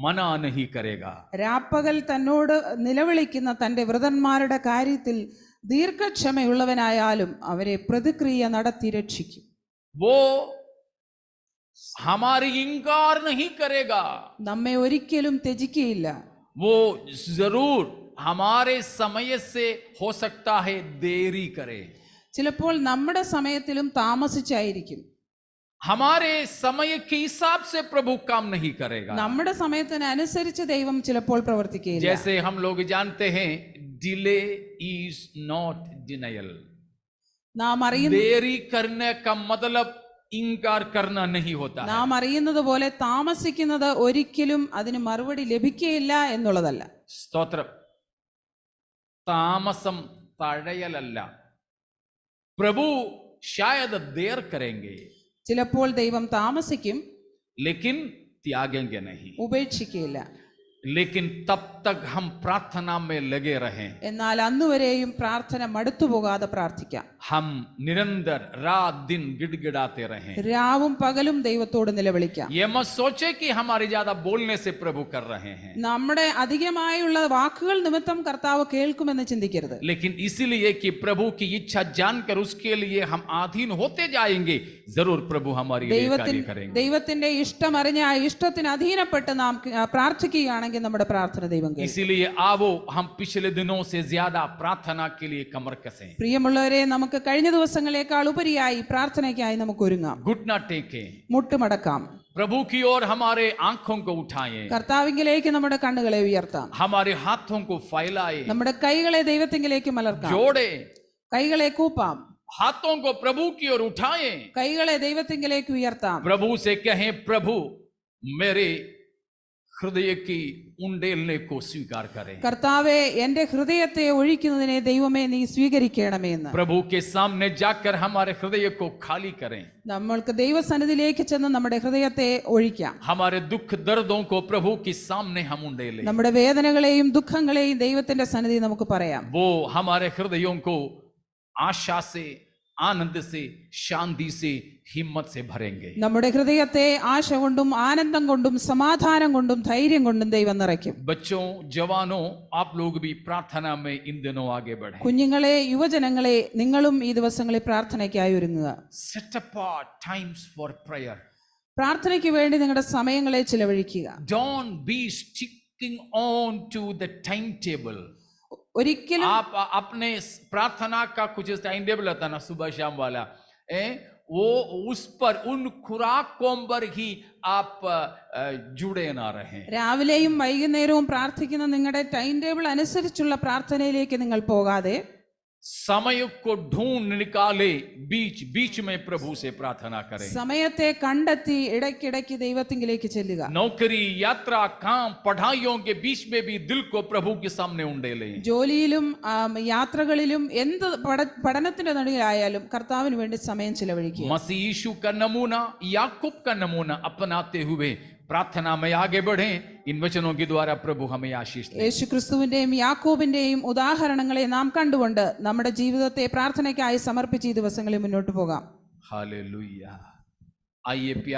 मना नहीं करेगा. രാപ്പകൽ തന്നോട് നിലവിളിക്കുന്ന തന്റെ വൃതന്മാരുടെ കാര്യത്തിൽ ദീർഘക്ഷമയുള്ളവനായാലും അവരെ പ്രതിക്രിയ നടത്തി രക്ഷിക്കും. वो हमारी इंकार नहीं करेगा, നമ്മെ ഒരിക്കലും ത്യജിക്കുകയില്ല. वो जरूर हमारे समय से हो सकता है देरी करे, ചിലപ്പോൾ നമ്മുടെ സമയത്തിലും താമസിച്ചായിരിക്കും. हमारे समय के हिसाब से प्रभु काम नहीं करेगा. നമ്മുടെ സമയത്തിനനുസരിച്ച് ദൈവം ചിലപ്പോൾ പ്രവർത്തിക്കുകയില്ല. जैसे हम लोग जानते हैं, डिले इज नॉट डिनायल. നാം അറിയുന്ന देरी करने का मतलब इंकार करना नहीं होता है. നാം അറിയുന്നത് പോലെ താമസിക്കുന്നത് ഒരിക്കലും അതിന് മറുപടി ലഭിക്കുകയില്ല എന്നുള്ളതല്ല. സ്തോത്രം. താമസം തഴയലല്ല. प्रभु शायद देर करेंगे, ചിലപ്പോൾ ദൈവം താമസിക്കും, लेकिन त्यागेंगे नहीं. ഉപേക്ഷിക്കുകയില്ല. लेकिन तब तक हम प्रार्थना में लगे रहें। എന്നാൽ അന്നുവരെയും പ്രാർത്ഥന മടുത്തുപോകാതെ പ്രാർത്ഥിക്കാം. हम निरंतर रात दिन गिड़गिड़ाते रहें। രാവും പകലും ദൈവത്തോട് നിലവിളിക്കാം. ये मत सोचे कि हमारे ज्यादा बोलने से प्रभु कर रहे हैं, നമ്മുടെ അധികമായുള്ള വാക്കുകൾ നിമിത്തം കർത്താവ് കേൾക്കുമെന്ന് ചിന്തിക്കരുത്. लेकिन इसीलिए कि प्रभु की इच्छा जानकर उसके लिए हम अधीन होते जाएंगे, जरूर प्रभु हमारी लिए कार्य करेंगे। ദൈവത്തിന്റെ ഇഷ്ടം അറിഞ്ഞ ആ ഇഷ്ടത്തിന് അധീനപ്പെട്ട് നാം പ്രാർത്ഥിക്കുകയാണെങ്കിൽ നമ്മുടെ പ്രാർത്ഥന ദൈവം കേൾക്കും. इसीलिए आओ हम पिछले दिनों से ज्यादा प्रार्थना के लिए कमर कसें। പ്രിയമുള്ളവരെ, നമുക്ക് കഴിഞ്ഞ ദിവസങ്ങളെക്കാൾ ഉപരിയായി പ്രാർത്ഥനയ്ക്കായി നമുക്ക് ഒരുങ്ങാം. घुटना टेकें, മുട്ടുമടക്കാം. प्रभु की ओर हमारे आंखों को उठाएं, കർത്താവിങ്കിലേക്ക് നമ്മുടെ കണ്ണുകളെ ഉയർത്താം. हमारे हाथों को फैलाएं, നമ്മുടെ കൈകളെ ദൈവത്തിങ്കിലേക്ക് മലർത്താം. जोड़े, കൈകളെ കൂപ്പാം. हाथों को प्रभु की ओर उठाएं, കൈകളെ ദൈവത്തിങ്കിലേക്ക് ഉയർത്താം. प्रभु से कहें, प्रभु मेरे हृदय की उंडेलने को स्वीकार करें। കർത്താവേ, എന്റെ ഹൃദയത്തെ ഒഴിക്കുന്നതിനെ ദൈവമേ നീ സ്വീകരിക്കണമേ എന്ന് प्रभु के सामने जाकर हमारे हृदय को खाली करें। നമ്മൾക്ക് ദൈവസന്നിധിയിലേക്ക് ചെന്ന് നമ്മുടെ ഹൃദയത്തെ ഒഴിക്കാം. हमारे दुख दर्दों को प्रभु के सामने हम उंडेलें। നമ്മുടെ വേദനകളെയും ദുഃഖങ്ങളെയും ദൈവത്തിന്റെ സന്നിധി നമുക്ക് പറയാം. वो हमारे हृदयों को आशा से, आनंद से, शांति से, हिम्मत से भरेंगे। നമ്മുടെ ഹൃദയത്തെ ആശ കൊണ്ടും ആനന്ദം കൊണ്ടും സമാധാനം കൊണ്ടും ധൈര്യം കൊണ്ടും ദൈവം നിറയ്ക്കും. बच्चों, जवानों, आप लोग भी प्रार्थना में इन दिनों आगे बढ़ें। കുഞ്ഞുങ്ങളെ, യുവജനങ്ങളെ, നിങ്ങളും ഈ ദിവസങ്ങളിൽ പ്രാർത്ഥനയ്ക്കായി ഒരുങ്ങുക. Set apart times for prayer. പ്രാർത്ഥനയ്ക്ക് വേണ്ടി നിങ്ങളുടെ സമയങ്ങളെ ചിലവഴിക്കുക. Don't be sticking on to the timetable. ഒരിക്കലും आप अपने प्रार्थना का कुछ टाइम टेबल होता ना, सुबह शाम वाला, वो उस पर, उन खुराकों पर ही आप जुड़े ना रहें। രാവിലെയും വൈകുന്നേരവും പ്രാർത്ഥിക്കുന്ന നിങ്ങളുടെ ടൈം ടേബിൾ അനുസരിച്ചുള്ള പ്രാർത്ഥനയിലേക്ക് നിങ്ങൾ പോകാതെ समय को ढूंढ निकाले, बीच बीच में प्रभु से प्रार्थना करें। സമയത്തെ കണ്ടെത്തി ഇടയ്ക്കിടയ്ക്ക് ദൈവത്തിങ്കിലേക്ക് ചെല്ലുക. नौकरी, यात्रा, काम, पढ़ाइयों के बीच में भी दिल को प्रभु के सामने उंडेलें। ജോലിയിലും യാത്രകളിലും എന്ത് പഠനത്തിന്റെ നടുവിലായാലും കർത്താവിന് വേണ്ടി സമയം ചിലവഴിക്കുക. मसीह यीशु का नमूना, याकूब का नमूना अपनाते हुए प्रार्थना में आगे बढ़ें। इन वचनों के द्वारा प्रभु हमें आशीष दे। യേശുക്രിസ്തുവിന്റെയും യാക്കോബിന്റെയും ഉദാഹരണങ്ങളെ നാം കണ്ടുകൊണ്ട് നമ്മുടെ ജീവിതത്തെ പ്രാർത്ഥനയ്ക്കായി സമർപ്പിച്ച് ഈ ദിവസങ്ങളിൽ മുന്നോട്ട് പോകാം. हालेलुया। आइए